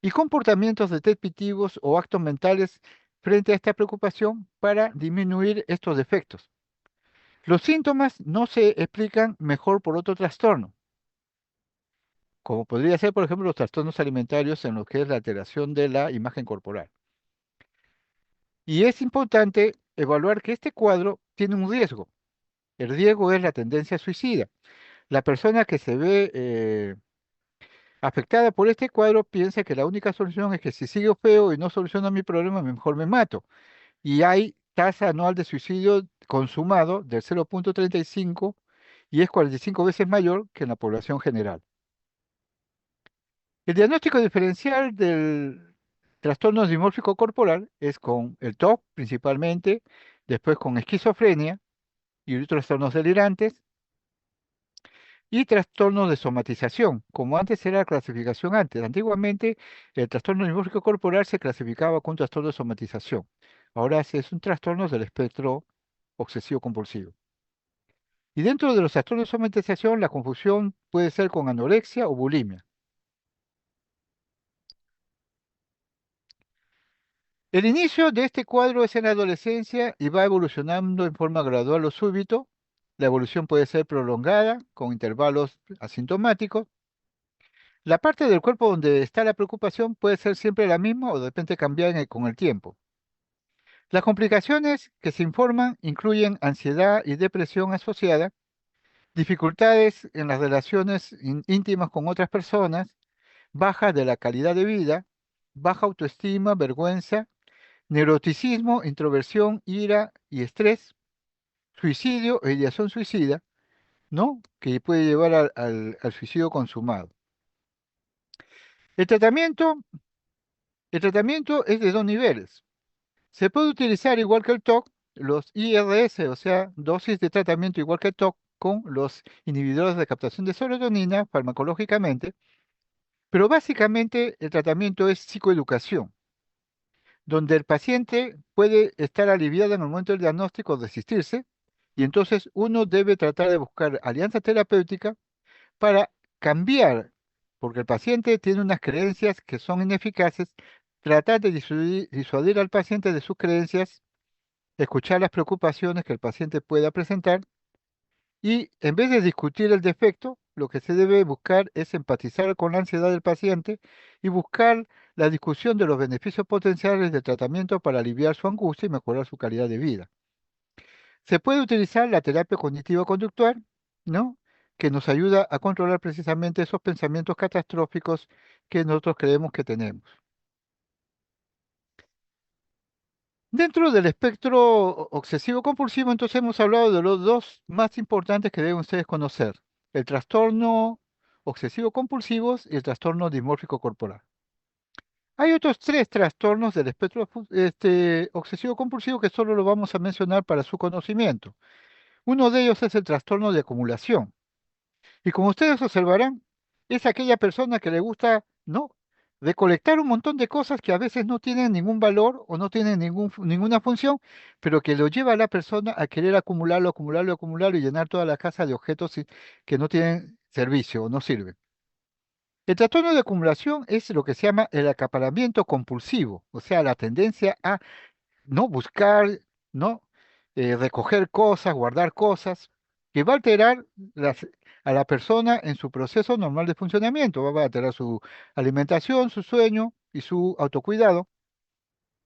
Y comportamientos repetitivos o actos mentales frente a esta preocupación para disminuir estos defectos. Los síntomas no se explican mejor por otro trastorno, como podría ser, por ejemplo, los trastornos alimentarios en lo que es la alteración de la imagen corporal. Y es importante evaluar que este cuadro tiene un riesgo. El riesgo es la tendencia suicida. La persona que se ve afectada por este cuadro piensa que la única solución es que si sigo feo y no soluciono mi problema, mejor me mato. Y hay tasa anual de suicidio consumado del 0,35 y es 45 veces mayor que en la población general. El diagnóstico diferencial Trastorno dimórfico corporal es con el TOC principalmente, después con esquizofrenia y otros trastornos delirantes, y trastornos de somatización, como antes era la clasificación antes. Antiguamente el trastorno dimórfico corporal se clasificaba con trastorno de somatización. Ahora es un trastorno del espectro obsesivo compulsivo. Y dentro de los trastornos de somatización, la confusión puede ser con anorexia o bulimia. El inicio de este cuadro es en la adolescencia y va evolucionando en forma gradual o súbito. La evolución puede ser prolongada, con intervalos asintomáticos. La parte del cuerpo donde está la preocupación puede ser siempre la misma o de repente cambiar con el tiempo. Las complicaciones que se informan incluyen ansiedad y depresión asociada, dificultades en las relaciones íntimas con otras personas, baja de la calidad de vida, baja autoestima, vergüenza, neuroticismo, introversión, ira y estrés, suicidio e ideación suicida, ¿no? Que puede llevar al suicidio consumado. El tratamiento, el tratamiento es de dos niveles. Se puede utilizar igual que el TOC, los IRS, o sea, dosis de tratamiento igual que el TOC, con los inhibidores de captación de serotonina farmacológicamente, pero básicamente el tratamiento es psicoeducación, donde el paciente puede estar aliviado en el momento del diagnóstico o desistirse, y entonces uno debe tratar de buscar alianza terapéutica para cambiar, porque el paciente tiene unas creencias que son ineficaces, tratar de disuadir al paciente de sus creencias, escuchar las preocupaciones que el paciente pueda presentar y en vez de discutir el defecto, lo que se debe buscar es empatizar con la ansiedad del paciente y buscar la discusión de los beneficios potenciales del tratamiento para aliviar su angustia y mejorar su calidad de vida. Se puede utilizar la terapia cognitivo-conductual, ¿no? Que nos ayuda a controlar precisamente esos pensamientos catastróficos que nosotros creemos que tenemos. Dentro del espectro obsesivo-compulsivo, entonces hemos hablado de los dos más importantes que deben ustedes conocer, el trastorno obsesivo-compulsivo y el trastorno dimórfico corporal. Hay otros tres trastornos del espectro obsesivo-compulsivo que solo lo vamos a mencionar para su conocimiento. Uno de ellos es el trastorno de acumulación. Y como ustedes observarán, es aquella persona que le gusta, ¿no? Recolectar un montón de cosas que a veces no tienen ningún valor o no tienen ninguna función, pero que lo lleva a la persona a querer acumularlo, acumularlo, acumularlo y llenar toda la casa de objetos que no tienen servicio o no sirven. El trastorno de acumulación es lo que se llama el acaparamiento compulsivo, o sea, la tendencia a no buscar, no recoger cosas, guardar cosas, que va a alterar a la persona en su proceso normal de funcionamiento, va a alterar su alimentación, su sueño y su autocuidado.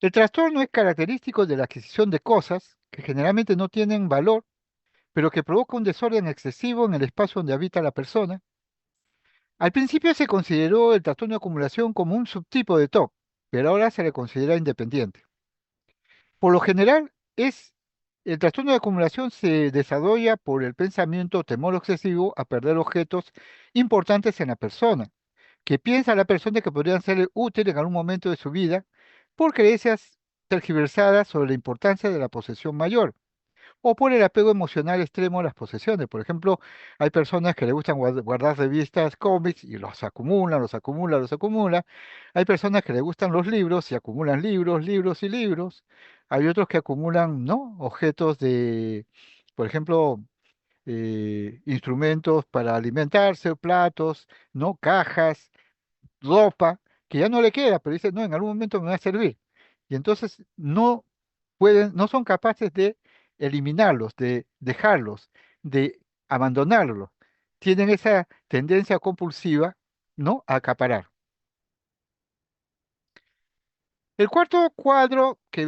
El trastorno es característico de la adquisición de cosas que generalmente no tienen valor, pero que provoca un desorden excesivo en el espacio donde habita la persona. Al principio se consideró el trastorno de acumulación como un subtipo de TOC, pero ahora se le considera independiente. Por lo general, el trastorno de acumulación se desarrolla por el pensamiento o temor excesivo a perder objetos importantes en la persona, que piensa la persona que podrían ser útiles en algún momento de su vida por creencias tergiversadas sobre la importancia de la posesión mayor o por el apego emocional extremo a las posesiones. Por ejemplo, hay personas que le gustan guardar revistas, cómics y los acumulan, los acumulan, los acumulan. Hay personas que le gustan los libros y acumulan libros, libros y libros. Hay otros que acumulan, ¿no? Objetos de, por ejemplo, instrumentos para alimentarse, platos, ¿no? Cajas, ropa, que ya no le queda, pero dice, no, en algún momento me va a servir. Y entonces no son capaces de eliminarlos, de dejarlos, de abandonarlos. Tienen esa tendencia compulsiva, ¿no? A acaparar. El cuarto cuadro que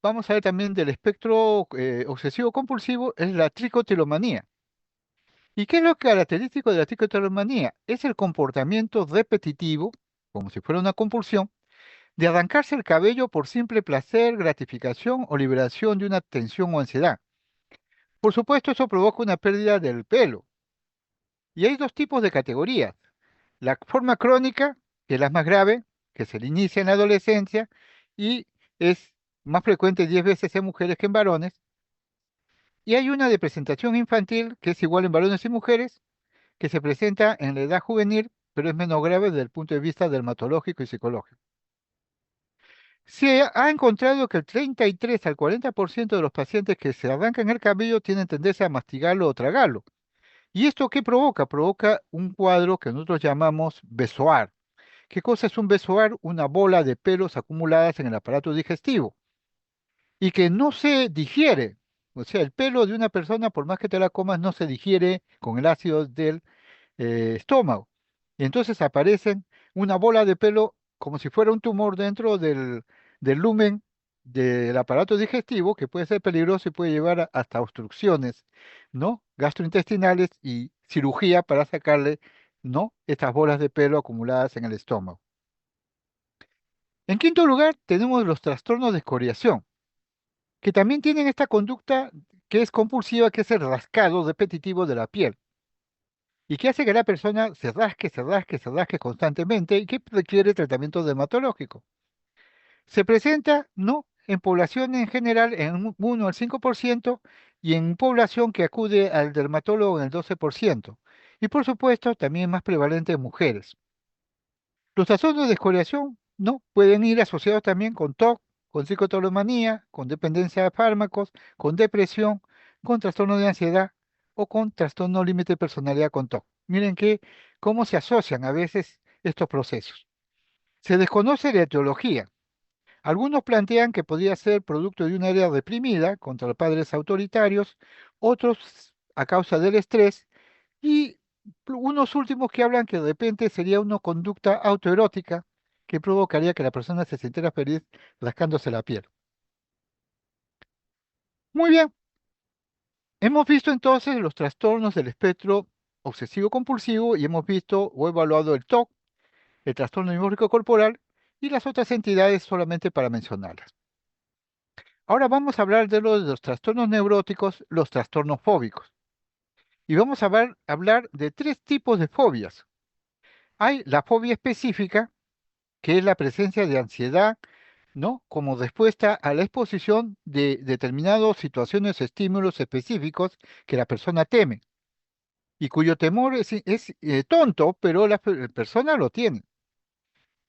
vamos a ver también del espectro obsesivo compulsivo es la tricotilomanía. ¿Y qué es lo característico de la tricotilomanía? Es el comportamiento repetitivo, como si fuera una compulsión, de arrancarse el cabello por simple placer, gratificación o liberación de una tensión o ansiedad. Por supuesto, eso provoca una pérdida del pelo. Y hay dos tipos de categorías. La forma crónica, que es la más grave, que se le inicia en la adolescencia y es más frecuente 10 veces en mujeres que en varones. Y hay una de presentación infantil que es igual en varones y mujeres, que se presenta en la edad juvenil, pero es menos grave desde el punto de vista dermatológico y psicológico. Se ha encontrado que el 33 al 40% de los pacientes que se arrancan el cabello tienen tendencia a mastigarlo o tragarlo. ¿Y esto qué provoca? Provoca un cuadro que nosotros llamamos besoar. ¿Qué cosa es un besoar? Una bola de pelos acumuladas en el aparato digestivo y que no se digiere. O sea, el pelo de una persona, por más que te la comas, no se digiere con el ácido del estómago. Y entonces aparecen una bola de pelo como si fuera un tumor dentro del lumen del aparato digestivo, que puede ser peligroso y puede llevar hasta obstrucciones, ¿no? Gastrointestinales y cirugía para sacarle, ¿no? Estas bolas de pelo acumuladas en el estómago. En quinto lugar, tenemos los trastornos de escoriación, que también tienen esta conducta que es compulsiva, que es el rascado repetitivo de la piel y que hace que la persona se rasque, se rasque, se rasque constantemente y que requiere tratamiento dermatológico. Se presenta, no, en población en general en un 1 al 5% y en población que acude al dermatólogo en el 12%. Y por supuesto, también es más prevalente en mujeres. Los trastornos de escoriación, no, pueden ir asociados también con TOC, con psicotolomanía, con dependencia de fármacos, con depresión, con trastorno de ansiedad o con trastorno límite de personalidad con TOC. Miren cómo se asocian a veces estos procesos. Se desconoce la etiología. Algunos plantean que podría ser producto de una área reprimida contra padres autoritarios, otros a causa del estrés y unos últimos que hablan que de repente sería una conducta autoerótica que provocaría que la persona se sintiera feliz rascándose la piel. Muy bien, hemos visto entonces los trastornos del espectro obsesivo-compulsivo y hemos visto o evaluado el TOC, el trastorno neurológico corporal y las otras entidades solamente para mencionarlas. Ahora vamos a hablar de los trastornos neuróticos, los trastornos fóbicos. Y vamos a hablar de tres tipos de fobias. Hay la fobia específica, que es la presencia de ansiedad, ¿no? Como respuesta a la exposición de determinadas situaciones o estímulos específicos que la persona teme y cuyo temor es tonto, pero la persona lo tiene.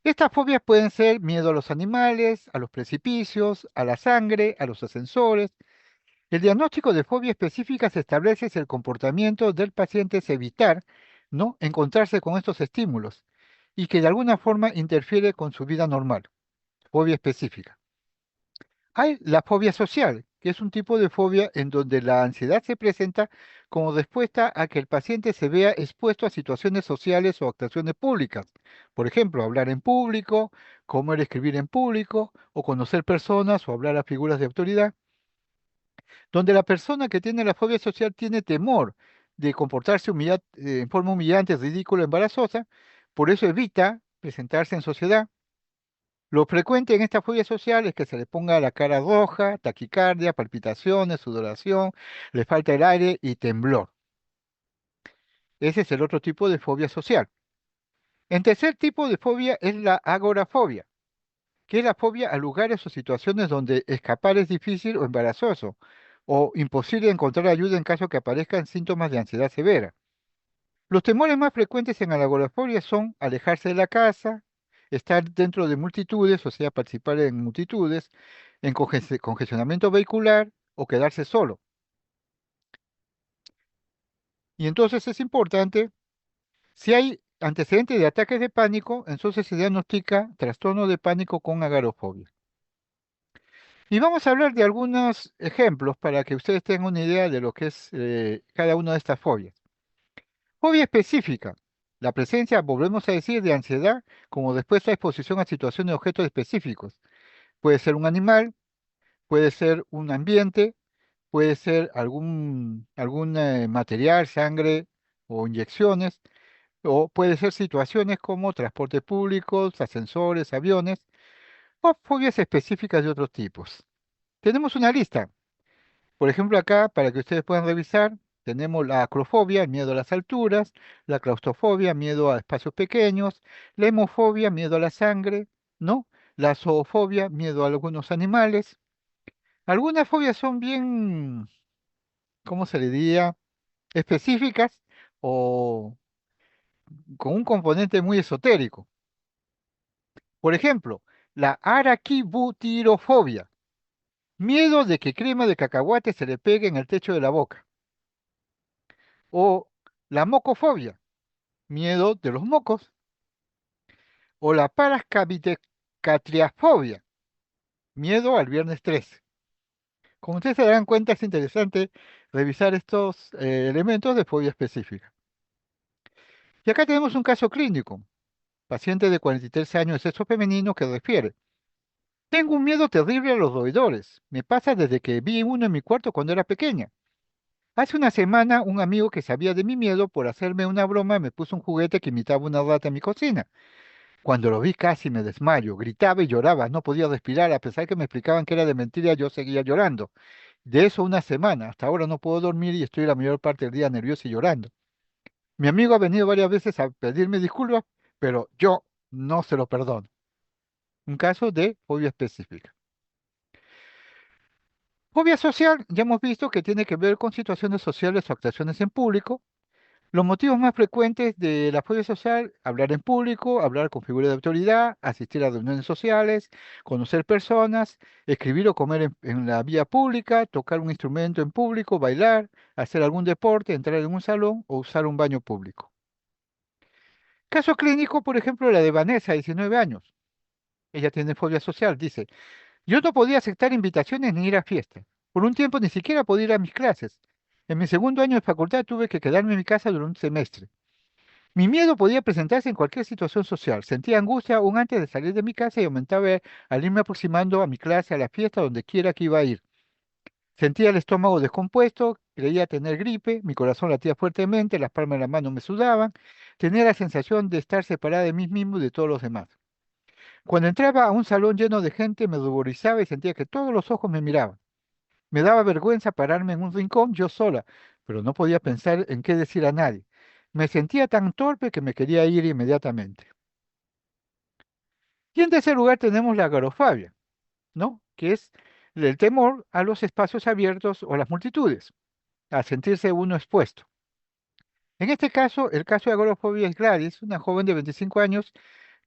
Estas fobias pueden ser miedo a los animales, a los precipicios, a la sangre, a los ascensores. El diagnóstico de fobia específica se establece si el comportamiento del paciente es evitar, ¿no? Encontrarse con estos estímulos y que de alguna forma interfiere con su vida normal. Fobia específica. Hay la fobia social, que es un tipo de fobia en donde la ansiedad se presenta como respuesta a que el paciente se vea expuesto a situaciones sociales o actuaciones públicas. Por ejemplo, hablar en público, comer, escribir en público, o conocer personas o hablar a figuras de autoridad, donde la persona que tiene la fobia social tiene temor de comportarse en forma humillante, ridícula, embarazosa, por eso evita presentarse en sociedad. Lo frecuente en esta fobia social es que se le ponga la cara roja, taquicardia, palpitaciones, sudoración, le falta el aire y temblor. Ese es el otro tipo de fobia social. El tercer tipo de fobia es la agorafobia, que es la fobia a lugares o situaciones donde escapar es difícil o embarazoso, o imposible encontrar ayuda en caso que aparezcan síntomas de ansiedad severa. Los temores más frecuentes en la agorafobia son alejarse de la casa, estar dentro de multitudes, o sea, participar en multitudes, en congestionamiento vehicular o quedarse solo. Y entonces es importante, si hay antecedentes de ataques de pánico, entonces se diagnostica trastorno de pánico con agorafobia. Y vamos a hablar de algunos ejemplos para que ustedes tengan una idea de lo que es cada una de estas fobias. Fobia específica. La presencia, volvemos a decir, de ansiedad como después de exposición a situaciones de objetos específicos. Puede ser un animal, puede ser un ambiente, puede ser algún material, sangre o inyecciones, o puede ser situaciones como transporte público, ascensores, aviones, o fobias específicas de otros tipos. Tenemos una lista. Por ejemplo, acá, para que ustedes puedan revisar, tenemos la acrofobia, el miedo a las alturas, la claustrofobia, miedo a espacios pequeños, la hemofobia, miedo a la sangre, ¿no? La zoofobia, miedo a algunos animales. Algunas fobias son bien, ¿cómo se le diría? Específicas o con un componente muy esotérico. Por ejemplo, la araquibutirofobia, miedo de que crema de cacahuate se le pegue en el techo de la boca. O la mocofobia, miedo de los mocos. O la parascabidecatriafobia, miedo al viernes 13. Como ustedes se darán cuenta, es interesante revisar estos elementos de fobia específica. Y acá tenemos un caso clínico, paciente de 43 años de sexo femenino que refiere: tengo un miedo terrible a los roedores. Me pasa desde que vi uno en mi cuarto cuando era pequeña. Hace una semana, un amigo que sabía de mi miedo por hacerme una broma me puso un juguete que imitaba una rata en mi cocina. Cuando lo vi casi me desmayo, gritaba y lloraba, no podía respirar, a pesar que me explicaban que era de mentira, yo seguía llorando. De eso una semana, hasta ahora no puedo dormir y estoy la mayor parte del día nervioso y llorando. Mi amigo ha venido varias veces a pedirme disculpas, pero yo no se lo perdono. Un caso de fobia específica. Fobia social, ya hemos visto que tiene que ver con situaciones sociales o actuaciones en público. Los motivos más frecuentes de la fobia social: hablar en público, hablar con figuras de autoridad, asistir a reuniones sociales, conocer personas, escribir o comer en la vía pública, tocar un instrumento en público, bailar, hacer algún deporte, entrar en un salón o usar un baño público. Caso clínico, por ejemplo, la de Vanessa, 19 años. Ella tiene fobia social, dice: yo no podía aceptar invitaciones ni ir a fiestas. Por un tiempo ni siquiera podía ir a mis clases. En mi segundo año de facultad tuve que quedarme en mi casa durante un semestre. Mi miedo podía presentarse en cualquier situación social. Sentía angustia aún antes de salir de mi casa y aumentaba al irme aproximando a mi clase, a la fiesta, donde quiera que iba a ir. Sentía el estómago descompuesto, creía tener gripe, mi corazón latía fuertemente, las palmas de la mano me sudaban, tenía la sensación de estar separada de mí mismo y de todos los demás. Cuando entraba a un salón lleno de gente me ruborizaba y sentía que todos los ojos me miraban. Me daba vergüenza pararme en un rincón yo sola, pero no podía pensar en qué decir a nadie. Me sentía tan torpe que me quería ir inmediatamente. Y en tercer lugar tenemos la agorafobia, ¿no? Que es el temor a los espacios abiertos o a las multitudes, a sentirse uno expuesto. En este caso, el caso de agorafobia es Gladys, una joven de 25 años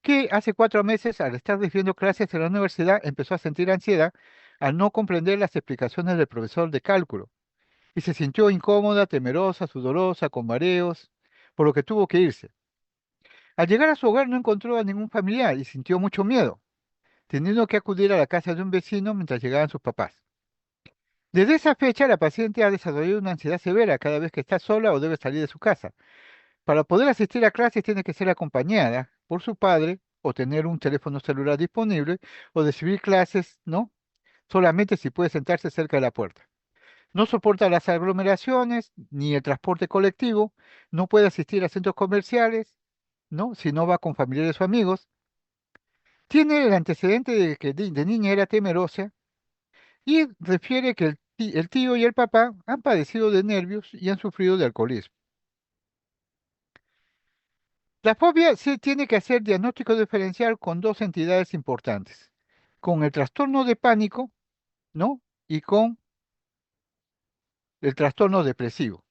que hace 4 meses, al estar recibiendo clases en la universidad, empezó a sentir ansiedad al no comprender las explicaciones del profesor de cálculo y se sintió incómoda, temerosa, sudorosa, con mareos, por lo que tuvo que irse. Al llegar a su hogar no encontró a ningún familiar y sintió mucho miedo, teniendo que acudir a la casa de un vecino mientras llegaban sus papás. Desde esa fecha, la paciente ha desarrollado una ansiedad severa cada vez que está sola o debe salir de su casa. Para poder asistir a clases tiene que ser acompañada por su padre o tener un teléfono celular disponible o recibir clases, ¿no? Solamente si puede sentarse cerca de la puerta. No soporta las aglomeraciones ni el transporte colectivo, no puede asistir a centros comerciales, ¿no? Si no va con familiares o amigos. Tiene el antecedente de que de niña era temerosa y refiere que el tío y el papá han padecido de nervios y han sufrido de alcoholismo. La fobia se tiene que hacer diagnóstico diferencial con dos entidades importantes, con el trastorno de pánico, ¿no? Y con el trastorno depresivo.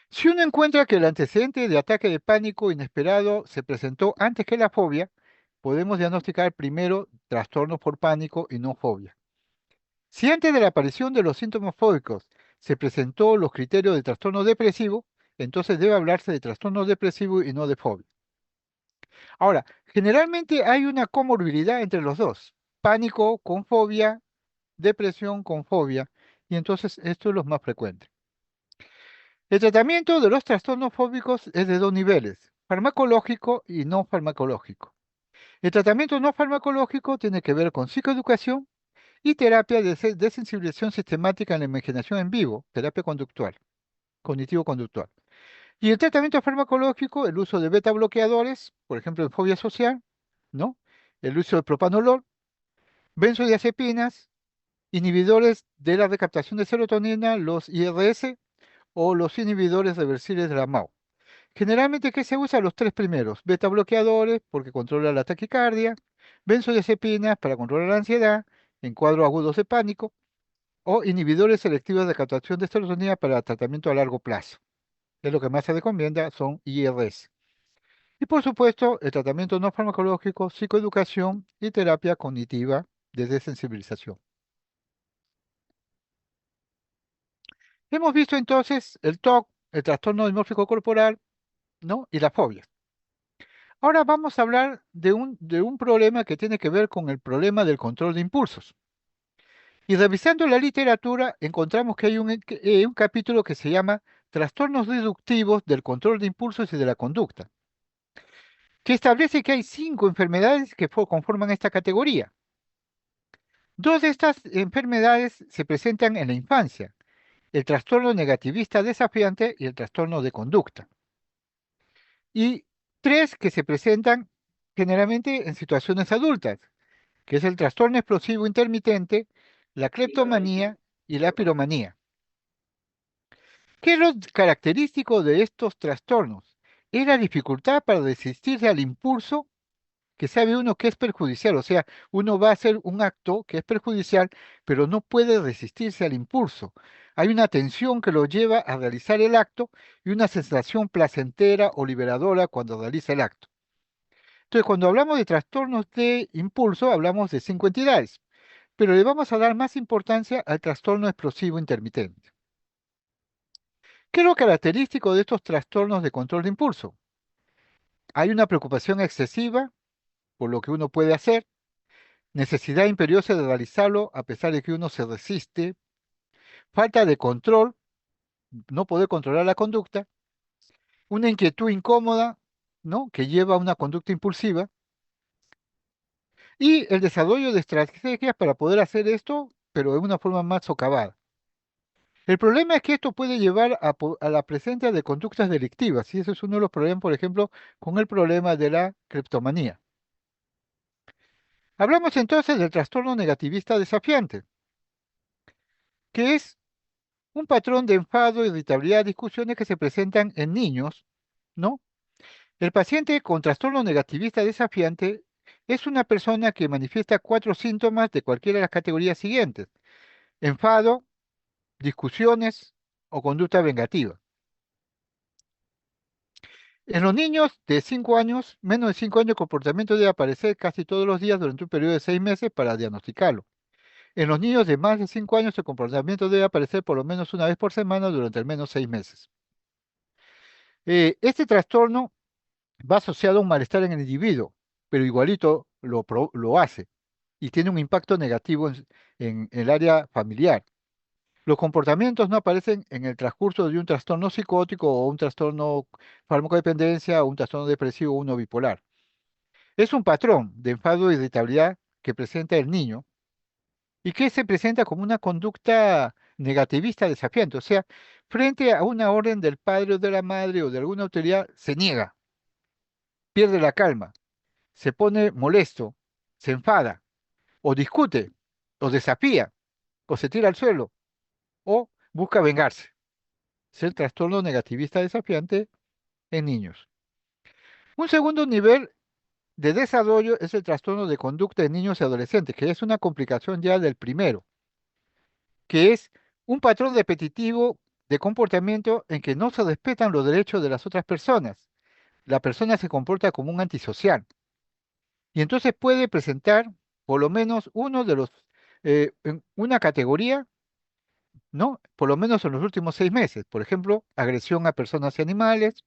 Si uno encuentra que el antecedente de ataque de pánico inesperado se presentó antes que la fobia, podemos diagnosticar primero trastorno por pánico y no fobia. Si antes de la aparición de los síntomas fóbicos se presentó los criterios de trastorno depresivo, entonces debe hablarse de trastorno depresivo y no de fobia. Ahora, generalmente hay una comorbilidad entre los dos: pánico con fobia, depresión con fobia, y entonces esto es lo más frecuente. El tratamiento de los trastornos fóbicos es de dos niveles: farmacológico y no farmacológico. El tratamiento no farmacológico tiene que ver con psicoeducación y terapia de sensibilización sistemática en la imaginación en vivo, terapia conductual, cognitivo-conductual. Y el tratamiento farmacológico, el uso de beta bloqueadores, por ejemplo en fobia social, ¿no? El uso de propanolol, benzodiazepinas, inhibidores de la recaptación de serotonina, los IRS, o los inhibidores reversibles de la MAO. Generalmente, ¿qué se usa? Los tres primeros. Beta bloqueadores, porque controla la taquicardia. Benzodiazepinas, para controlar la ansiedad en cuadros agudos de pánico. O inhibidores selectivos de captación de serotonina para tratamiento a largo plazo. Es lo que más se recomienda, son IRS. Y por supuesto, el tratamiento no farmacológico, psicoeducación y terapia cognitiva de desensibilización. Hemos visto entonces el TOC, el trastorno dimórfico corporal, ¿no? Y las fobias. Ahora vamos a hablar de un problema que tiene que ver con el problema del control de impulsos. Y revisando la literatura, encontramos que hay un capítulo que se llama Trastornos deductivos del control de impulsos y de la conducta, que establece que hay 5 enfermedades que conforman esta categoría. Dos de estas enfermedades se presentan en la infancia, el trastorno negativista desafiante y el trastorno de conducta. Y 3 que se presentan generalmente en situaciones adultas, que es el trastorno explosivo intermitente, la cleptomanía y la piromanía. ¿Qué es lo característico de estos trastornos? Es la dificultad para resistirse al impulso que sabe uno que es perjudicial, o sea, uno va a hacer un acto que es perjudicial, pero no puede resistirse al impulso. Hay una tensión que lo lleva a realizar el acto y una sensación placentera o liberadora cuando realiza el acto. Entonces, cuando hablamos de trastornos de impulso, hablamos de 5 entidades, pero le vamos a dar más importancia al trastorno explosivo intermitente. ¿Qué es lo característico de estos trastornos de control de impulso? Hay una preocupación excesiva por lo que uno puede hacer, necesidad imperiosa de realizarlo a pesar de que uno se resiste, falta de control, no poder controlar la conducta, una inquietud incómoda, ¿no? Que lleva a una conducta impulsiva, y el desarrollo de estrategias para poder hacer esto, pero de una forma más socavada. El problema es que esto puede llevar a la presencia de conductas delictivas, y ese es uno de los problemas, por ejemplo, con el problema de la cleptomanía. Hablamos entonces del trastorno negativista desafiante, que es un patrón de enfado, irritabilidad, discusiones que se presentan en niños, ¿no? El paciente con trastorno negativista desafiante es una persona que manifiesta 4 síntomas de cualquiera de las categorías siguientes: enfado, discusiones o conducta vengativa. En los niños de 5 años, menos de 5 años, el comportamiento debe aparecer casi todos los días durante un periodo de 6 meses para diagnosticarlo. En los niños de más de 5 años, el comportamiento debe aparecer por lo menos una vez por semana durante al menos 6 meses. Este trastorno va asociado a un malestar en el individuo, pero igualito lo hace y tiene un impacto negativo en el área familiar. Los comportamientos no aparecen en el transcurso de un trastorno psicótico o un trastorno farmacodependencia o un trastorno depresivo o uno bipolar. Es un patrón de enfado e irritabilidad que presenta el niño y que se presenta como una conducta negativista desafiante. O sea, frente a una orden del padre o de la madre o de alguna autoridad, se niega, pierde la calma, se pone molesto, se enfada, o discute, o desafía, o se tira al suelo, o busca vengarse. Es el trastorno negativista desafiante en niños. Un segundo nivel de desarrollo es el trastorno de conducta en niños y adolescentes, que es una complicación ya del primero, que es un patrón repetitivo de comportamiento en que no se respetan los derechos de las otras personas. La persona se comporta como un antisocial y entonces puede presentar por lo menos uno de los, en una categoría, ¿no? Por lo menos en los últimos 6 meses. Por ejemplo, agresión a personas y animales,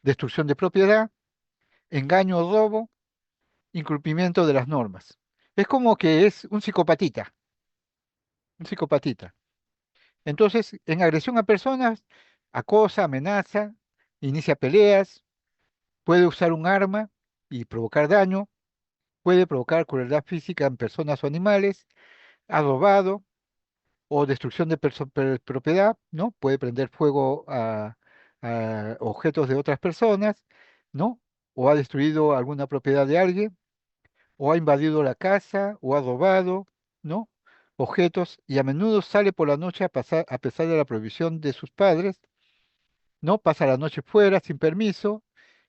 destrucción de propiedad, engaño o robo, incumplimiento de las normas. Es como que es un psicopatita, un psicopatita. Entonces, en agresión a personas, acosa, amenaza, inicia peleas, puede usar un arma y provocar daño, puede provocar crueldad física en personas o animales, ha robado o destrucción de propiedad, ¿no? Puede prender fuego a objetos de otras personas, ¿no? O ha destruido alguna propiedad de alguien, o ha invadido la casa, o ha robado, ¿no? Objetos, y a menudo sale por la noche a pesar de la prohibición de sus padres, ¿no? Pasa la noche fuera sin permiso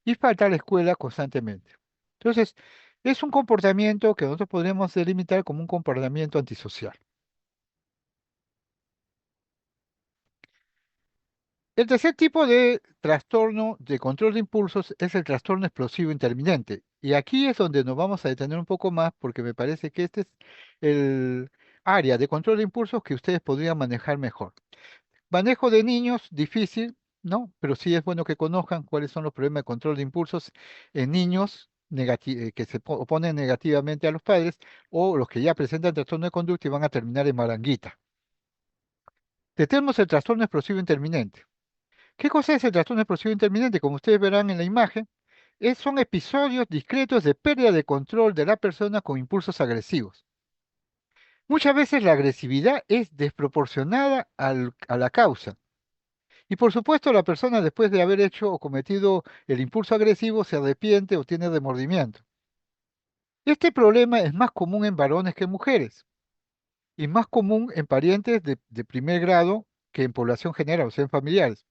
y falta a la escuela constantemente. Entonces, es un comportamiento que nosotros podríamos delimitar como un comportamiento antisocial. El tercer tipo de trastorno de control de impulsos es el trastorno explosivo intermitente. Y aquí es donde nos vamos a detener un poco más porque me parece que este es el área de control de impulsos que ustedes podrían manejar mejor. Manejo de niños, difícil, ¿no? Pero sí es bueno que conozcan cuáles son los problemas de control de impulsos en niños que se oponen negativamente a los padres o los que ya presentan trastorno de conducta y van a terminar en malanguita. Tenemos el trastorno explosivo intermitente. ¿Qué cosa es el trastorno explosivo intermitente? Como ustedes verán en la imagen, son episodios discretos de pérdida de control de la persona con impulsos agresivos. Muchas veces la agresividad es desproporcionada a la causa. Y por supuesto, la persona después de haber hecho o cometido el impulso agresivo se arrepiente o tiene remordimiento. Este problema es más común en varones que en mujeres y más común en parientes de primer grado que en población general, o sea, en familiares.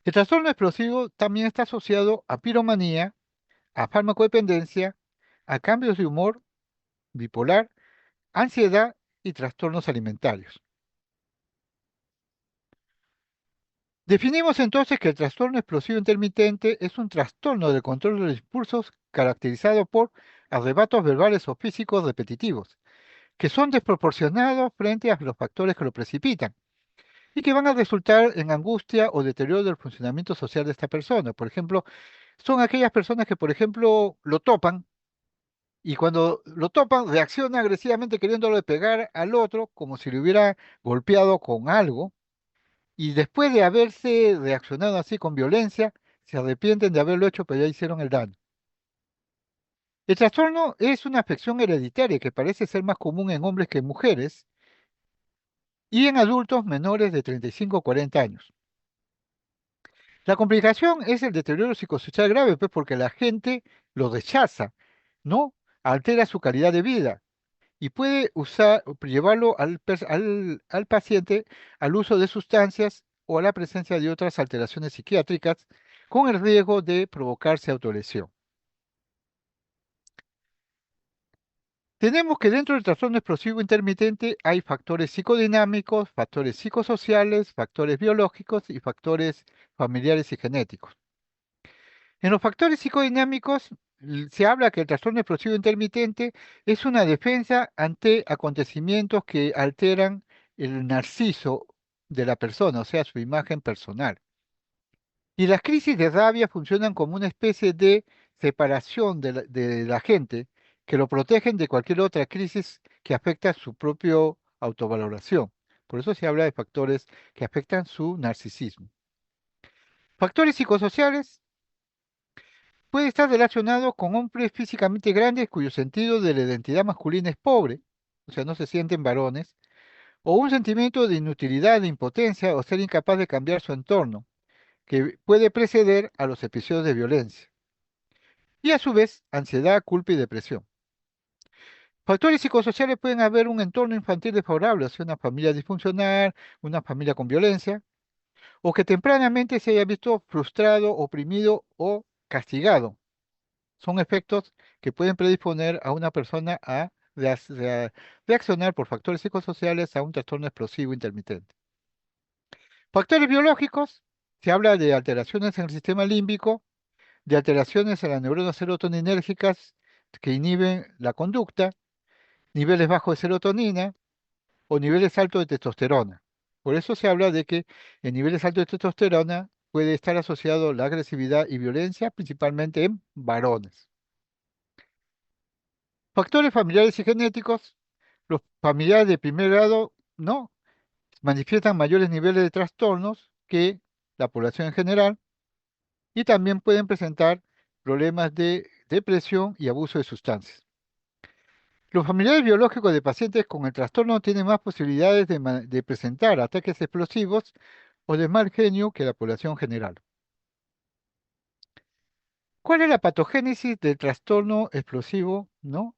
El trastorno explosivo también está asociado a piromanía, a farmacodependencia, a cambios de humor bipolar, ansiedad y trastornos alimentarios. Definimos entonces que el trastorno explosivo intermitente es un trastorno del control de los impulsos caracterizado por arrebatos verbales o físicos repetitivos, que son desproporcionados frente a los factores que lo precipitan y que van a resultar en angustia o deterioro del funcionamiento social de esta persona. Por ejemplo, son aquellas personas que, por ejemplo, lo topan y cuando lo topan reacciona agresivamente queriéndole pegar al otro como si le hubiera golpeado con algo y después de haberse reaccionado así con violencia, se arrepienten de haberlo hecho, pero ya hicieron el daño. El trastorno es una afección hereditaria que parece ser más común en hombres que en mujeres y en adultos menores de 35 o 40 años. La complicación es el deterioro psicosocial grave, pues porque la gente lo rechaza, ¿no? Altera su calidad de vida y puede llevarlo al paciente al uso de sustancias o a la presencia de otras alteraciones psiquiátricas con el riesgo de provocarse autolesión. Tenemos que dentro del trastorno explosivo intermitente hay factores psicodinámicos, factores psicosociales, factores biológicos y factores familiares y genéticos. En los factores psicodinámicos se habla que el trastorno explosivo intermitente es una defensa ante acontecimientos que alteran el narciso de la persona, o sea, su imagen personal. Y las crisis de rabia funcionan como una especie de separación de la gente que lo protegen de cualquier otra crisis que afecta su propia autovaloración. Por eso se habla de factores que afectan su narcisismo. Factores psicosociales puede estar relacionado con hombres físicamente grandes cuyo sentido de la identidad masculina es pobre, o sea, no se sienten varones, o un sentimiento de inutilidad, de impotencia o ser incapaz de cambiar su entorno, que puede preceder a los episodios de violencia. Y a su vez, ansiedad, culpa y depresión. Factores psicosociales pueden haber un entorno infantil desfavorable, o sea, una familia disfuncional, una familia con violencia, o que tempranamente se haya visto frustrado, oprimido o castigado. Son efectos que pueden predisponer a una persona a reaccionar por factores psicosociales a un trastorno explosivo intermitente. Factores biológicos, se habla de alteraciones en el sistema límbico, de alteraciones en las neuronas serotoninérgicas que inhiben la conducta, niveles bajos de serotonina o niveles altos de testosterona. Por eso se habla de que en niveles altos de testosterona puede estar asociado la agresividad y violencia, principalmente en varones. Factores familiares y genéticos, los familiares de primer grado no manifiestan mayores niveles de trastornos que la población en general y también pueden presentar problemas de depresión y abuso de sustancias. Los familiares biológicos de pacientes con el trastorno tienen más posibilidades de presentar ataques explosivos o de mal genio que la población general. ¿Cuál es la patogénesis del trastorno explosivo? ¿No?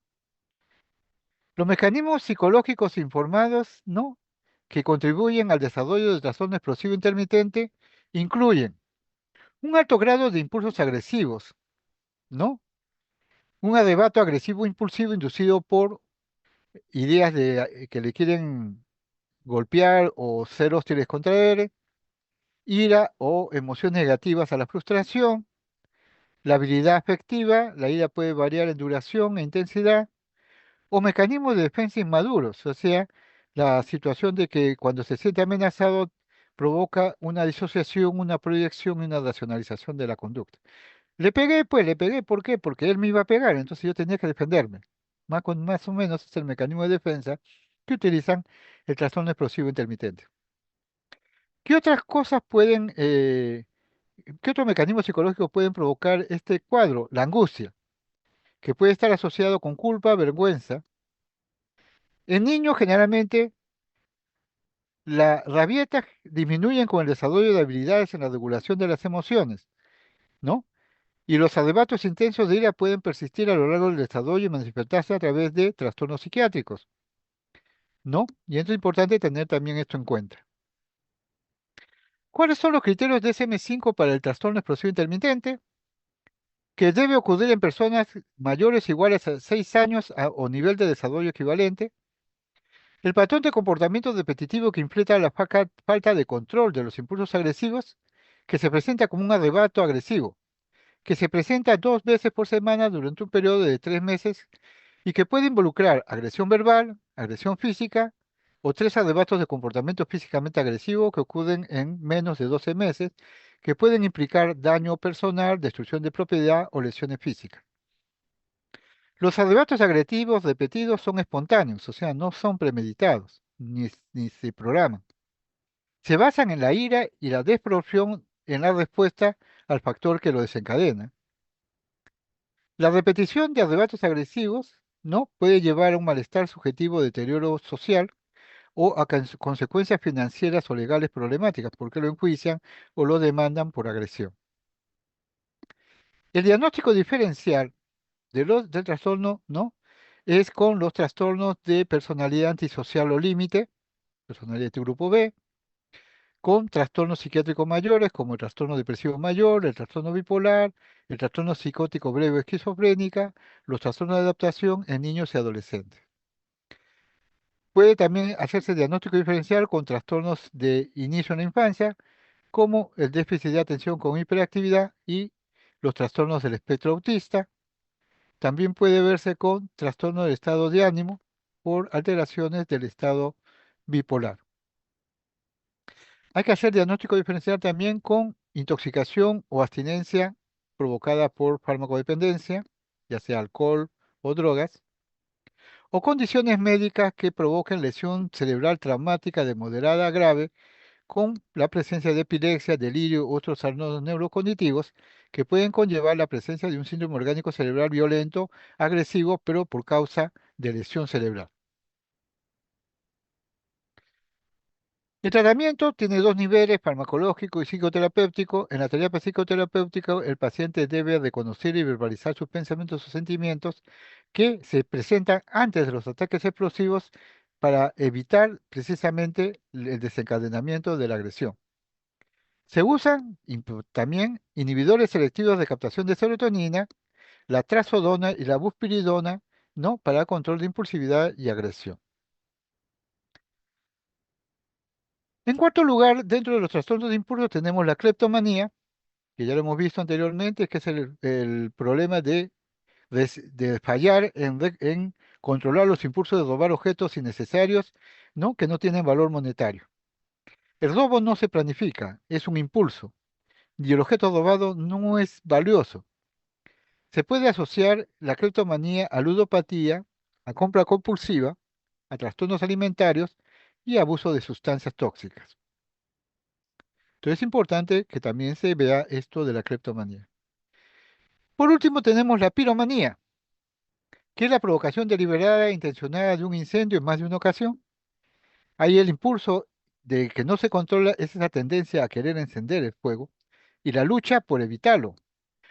Los mecanismos psicológicos informados, ¿no? Que contribuyen al desarrollo del trastorno explosivo intermitente incluyen un alto grado de impulsos agresivos, ¿no? Un arrebato agresivo impulsivo inducido por ideas que le quieren golpear o ser hostiles contra él, ira o emociones negativas a la frustración, la habilidad afectiva, la ira puede variar en duración e intensidad, o mecanismos de defensa inmaduros, o sea, la situación de que cuando se siente amenazado provoca una disociación, una proyección y una racionalización de la conducta. Le pegué, pues le pegué, ¿por qué? Porque él me iba a pegar, entonces yo tenía que defenderme. Más o menos es el mecanismo de defensa que utilizan el trastorno explosivo intermitente. ¿Qué otras cosas pueden, qué otros mecanismos psicológicos pueden provocar este cuadro? La angustia, que puede estar asociado con culpa, vergüenza. En niños generalmente la rabieta disminuyen con el desarrollo de habilidades en la regulación de las emociones, ¿no? Y los arrebatos intensos de ira pueden persistir a lo largo del desarrollo y manifestarse a través de trastornos psiquiátricos, ¿no? Y es importante tener también esto en cuenta. ¿Cuáles son los criterios de SM5 para el trastorno explosivo intermitente? Que debe ocurrir en personas mayores o iguales a 6 años o nivel de desarrollo equivalente. El patrón de comportamiento repetitivo que implica la falta de control de los impulsos agresivos, que se presenta como un arrebato agresivo, que se presenta 2 veces por semana durante un periodo de 3 meses y que puede involucrar agresión verbal, agresión física o 3 arrebatos de comportamiento físicamente agresivo que ocurren en menos de 12 meses, que pueden implicar daño personal, destrucción de propiedad o lesiones físicas. Los arrebatos agresivos repetidos son espontáneos, o sea, no son premeditados, ni se programan. Se basan en la ira y la desproporción en la respuesta al factor que lo desencadena. La repetición de arrebatos agresivos no puede llevar a un malestar subjetivo, deterioro social o a consecuencias financieras o legales problemáticas, porque lo enjuician o lo demandan por agresión. El diagnóstico diferencial del trastorno, ¿no? Es con los trastornos de personalidad antisocial o límite, personalidad de grupo B, con trastornos psiquiátricos mayores como el trastorno depresivo mayor, el trastorno bipolar, el trastorno psicótico breve o esquizofrénica, los trastornos de adaptación en niños y adolescentes. Puede también hacerse diagnóstico diferencial con trastornos de inicio en la infancia, como el déficit de atención con hiperactividad y los trastornos del espectro autista. También puede verse con trastorno del estado de ánimo por alteraciones del estado bipolar. Hay que hacer diagnóstico diferencial también con intoxicación o abstinencia provocada por farmacodependencia, ya sea alcohol o drogas, o condiciones médicas que provoquen lesión cerebral traumática de moderada a grave con la presencia de epilepsia, delirio u otros trastornos neurocognitivos que pueden conllevar la presencia de un síndrome orgánico cerebral violento, agresivo, pero por causa de lesión cerebral. El tratamiento tiene dos niveles, farmacológico y psicoterapéutico. En la terapia psicoterapéutica, el paciente debe reconocer y verbalizar sus pensamientos o sentimientos que se presentan antes de los ataques explosivos para evitar precisamente el desencadenamiento de la agresión. Se usan también inhibidores selectivos de captación de serotonina, la trazodona y la buspiridona, ¿no? Para control de impulsividad y agresión. En cuarto lugar, dentro de los trastornos de impulso tenemos la cleptomanía, que ya lo hemos visto anteriormente, que es el problema de fallar en controlar los impulsos de robar objetos innecesarios, ¿no? Que no tienen valor monetario. El robo no se planifica, es un impulso, y el objeto robado no es valioso. Se puede asociar la cleptomanía a ludopatía, a compra compulsiva, a trastornos alimentarios y abuso de sustancias tóxicas. Entonces es importante que también se vea esto de la cleptomanía. Por último tenemos la piromanía, que es la provocación deliberada e intencionada de un incendio en más de una ocasión. Ahí el impulso de que no se controla es esa tendencia a querer encender el fuego y la lucha por evitarlo.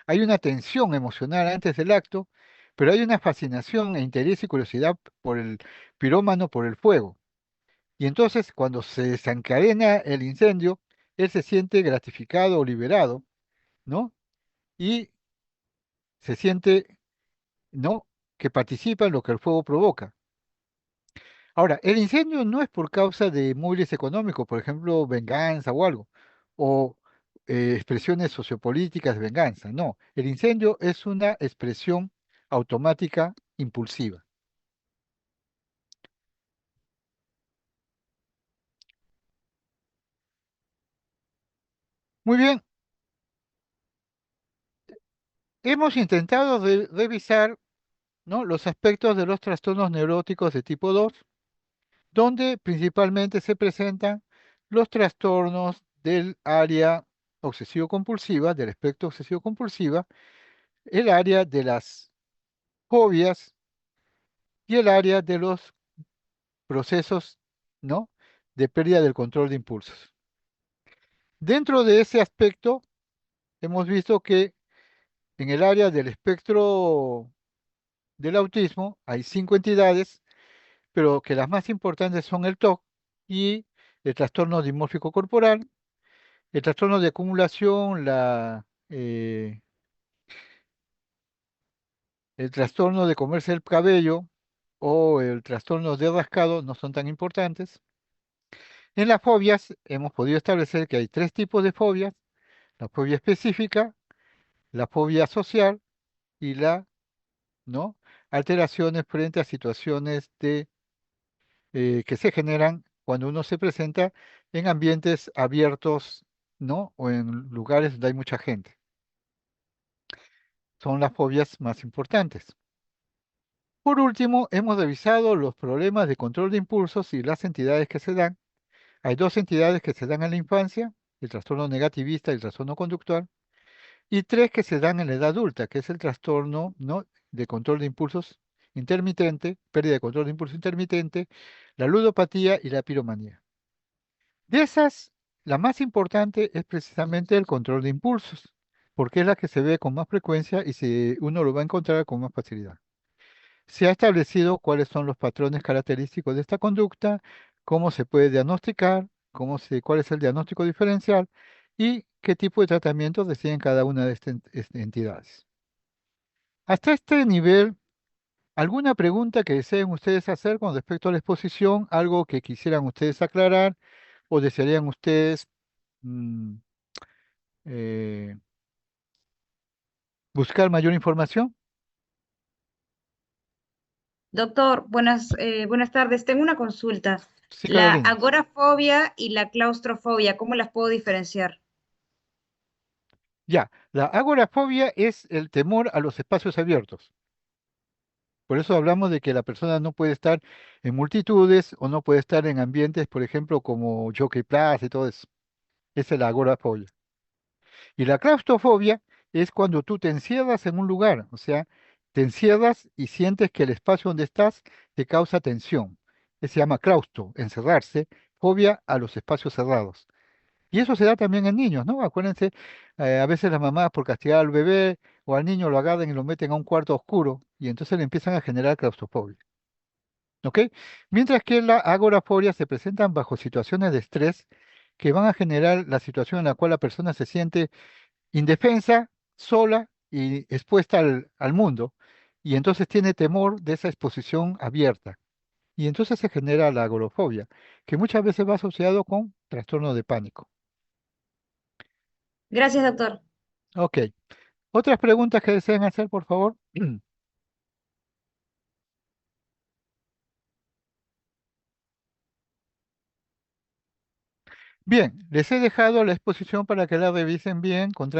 Hay una tensión emocional antes del acto, pero hay una fascinación e interés y curiosidad por el pirómano, por el fuego. Y entonces, cuando se desencadena el incendio, él se siente gratificado o liberado, ¿no? Y se siente, ¿no? Que participa en lo que el fuego provoca. Ahora, el incendio no es por causa de móviles económicos, por ejemplo, venganza o algo, o expresiones sociopolíticas de venganza. No, el incendio es una expresión automática impulsiva. Muy bien, hemos intentado revisar, ¿no?, los aspectos de los trastornos neuróticos de tipo 2, donde principalmente se presentan los trastornos del área obsesivo-compulsiva, del espectro obsesivo-compulsiva, el área de las fobias y el área de los procesos, ¿no?, de pérdida del control de impulsos. Dentro de ese aspecto, hemos visto que en el área del espectro del autismo hay 5 entidades, pero que las más importantes son el TOC y el trastorno dimórfico corporal, el trastorno de acumulación, el trastorno de comerse el cabello o el trastorno de rascado no son tan importantes. En las fobias hemos podido establecer que hay 3 tipos de fobias: la fobia específica, la fobia social y la, ¿no?, alteraciones frente a situaciones que se generan cuando uno se presenta en ambientes abiertos, ¿no?, o en lugares donde hay mucha gente. Son las fobias más importantes. Por último, hemos revisado los problemas de control de impulsos y las entidades que se dan. Hay 2 entidades que se dan en la infancia: el trastorno negativista y el trastorno conductual, y 3 que se dan en la edad adulta, que es el trastorno, ¿no?, de control de impulsos intermitente, pérdida de control de impulso intermitente, la ludopatía y la piromanía. De esas, la más importante es precisamente el control de impulsos, porque es la que se ve con más frecuencia y uno lo va a encontrar con más facilidad. Se ha establecido cuáles son los patrones característicos de esta conducta, cómo se puede diagnosticar, cuál es el diagnóstico diferencial y qué tipo de tratamiento reciben cada una de estas entidades. Hasta este nivel, ¿alguna pregunta que deseen ustedes hacer con respecto a la exposición? ¿Algo que quisieran ustedes aclarar o desearían ustedes mm, eh, buscar mayor información? Doctor, buenas tardes. Tengo una consulta. Sí, La Carolina. agorafobia y la claustrofobia, ¿cómo las puedo diferenciar? Ya, la agorafobia es el temor a los espacios abiertos. Por eso hablamos de que la persona no puede estar en multitudes o no puede estar en ambientes, por ejemplo, como Jockey Plaza y todo eso. Esa es la agorafobia. Y la claustrofobia es cuando tú te encierras en un lugar, o sea, te encierras y sientes que el espacio donde estás te causa tensión. Se llama claustro, encerrarse, fobia a los espacios cerrados. Y eso se da también en niños, ¿no? Acuérdense, a veces las mamás por castigar al bebé o al niño lo agarran y lo meten a un cuarto oscuro y entonces le empiezan a generar claustrofobia. ¿Ok? Mientras que la agorafobia se presentan bajo situaciones de estrés que van a generar la situación en la cual la persona se siente indefensa, sola y expuesta al mundo, y entonces tiene temor de esa exposición abierta. Y entonces se genera la agorafobia, que muchas veces va asociado con trastorno de pánico. Gracias, doctor. Ok. ¿Otras preguntas que deseen hacer, por favor? Bien, les he dejado la exposición para que la revisen bien con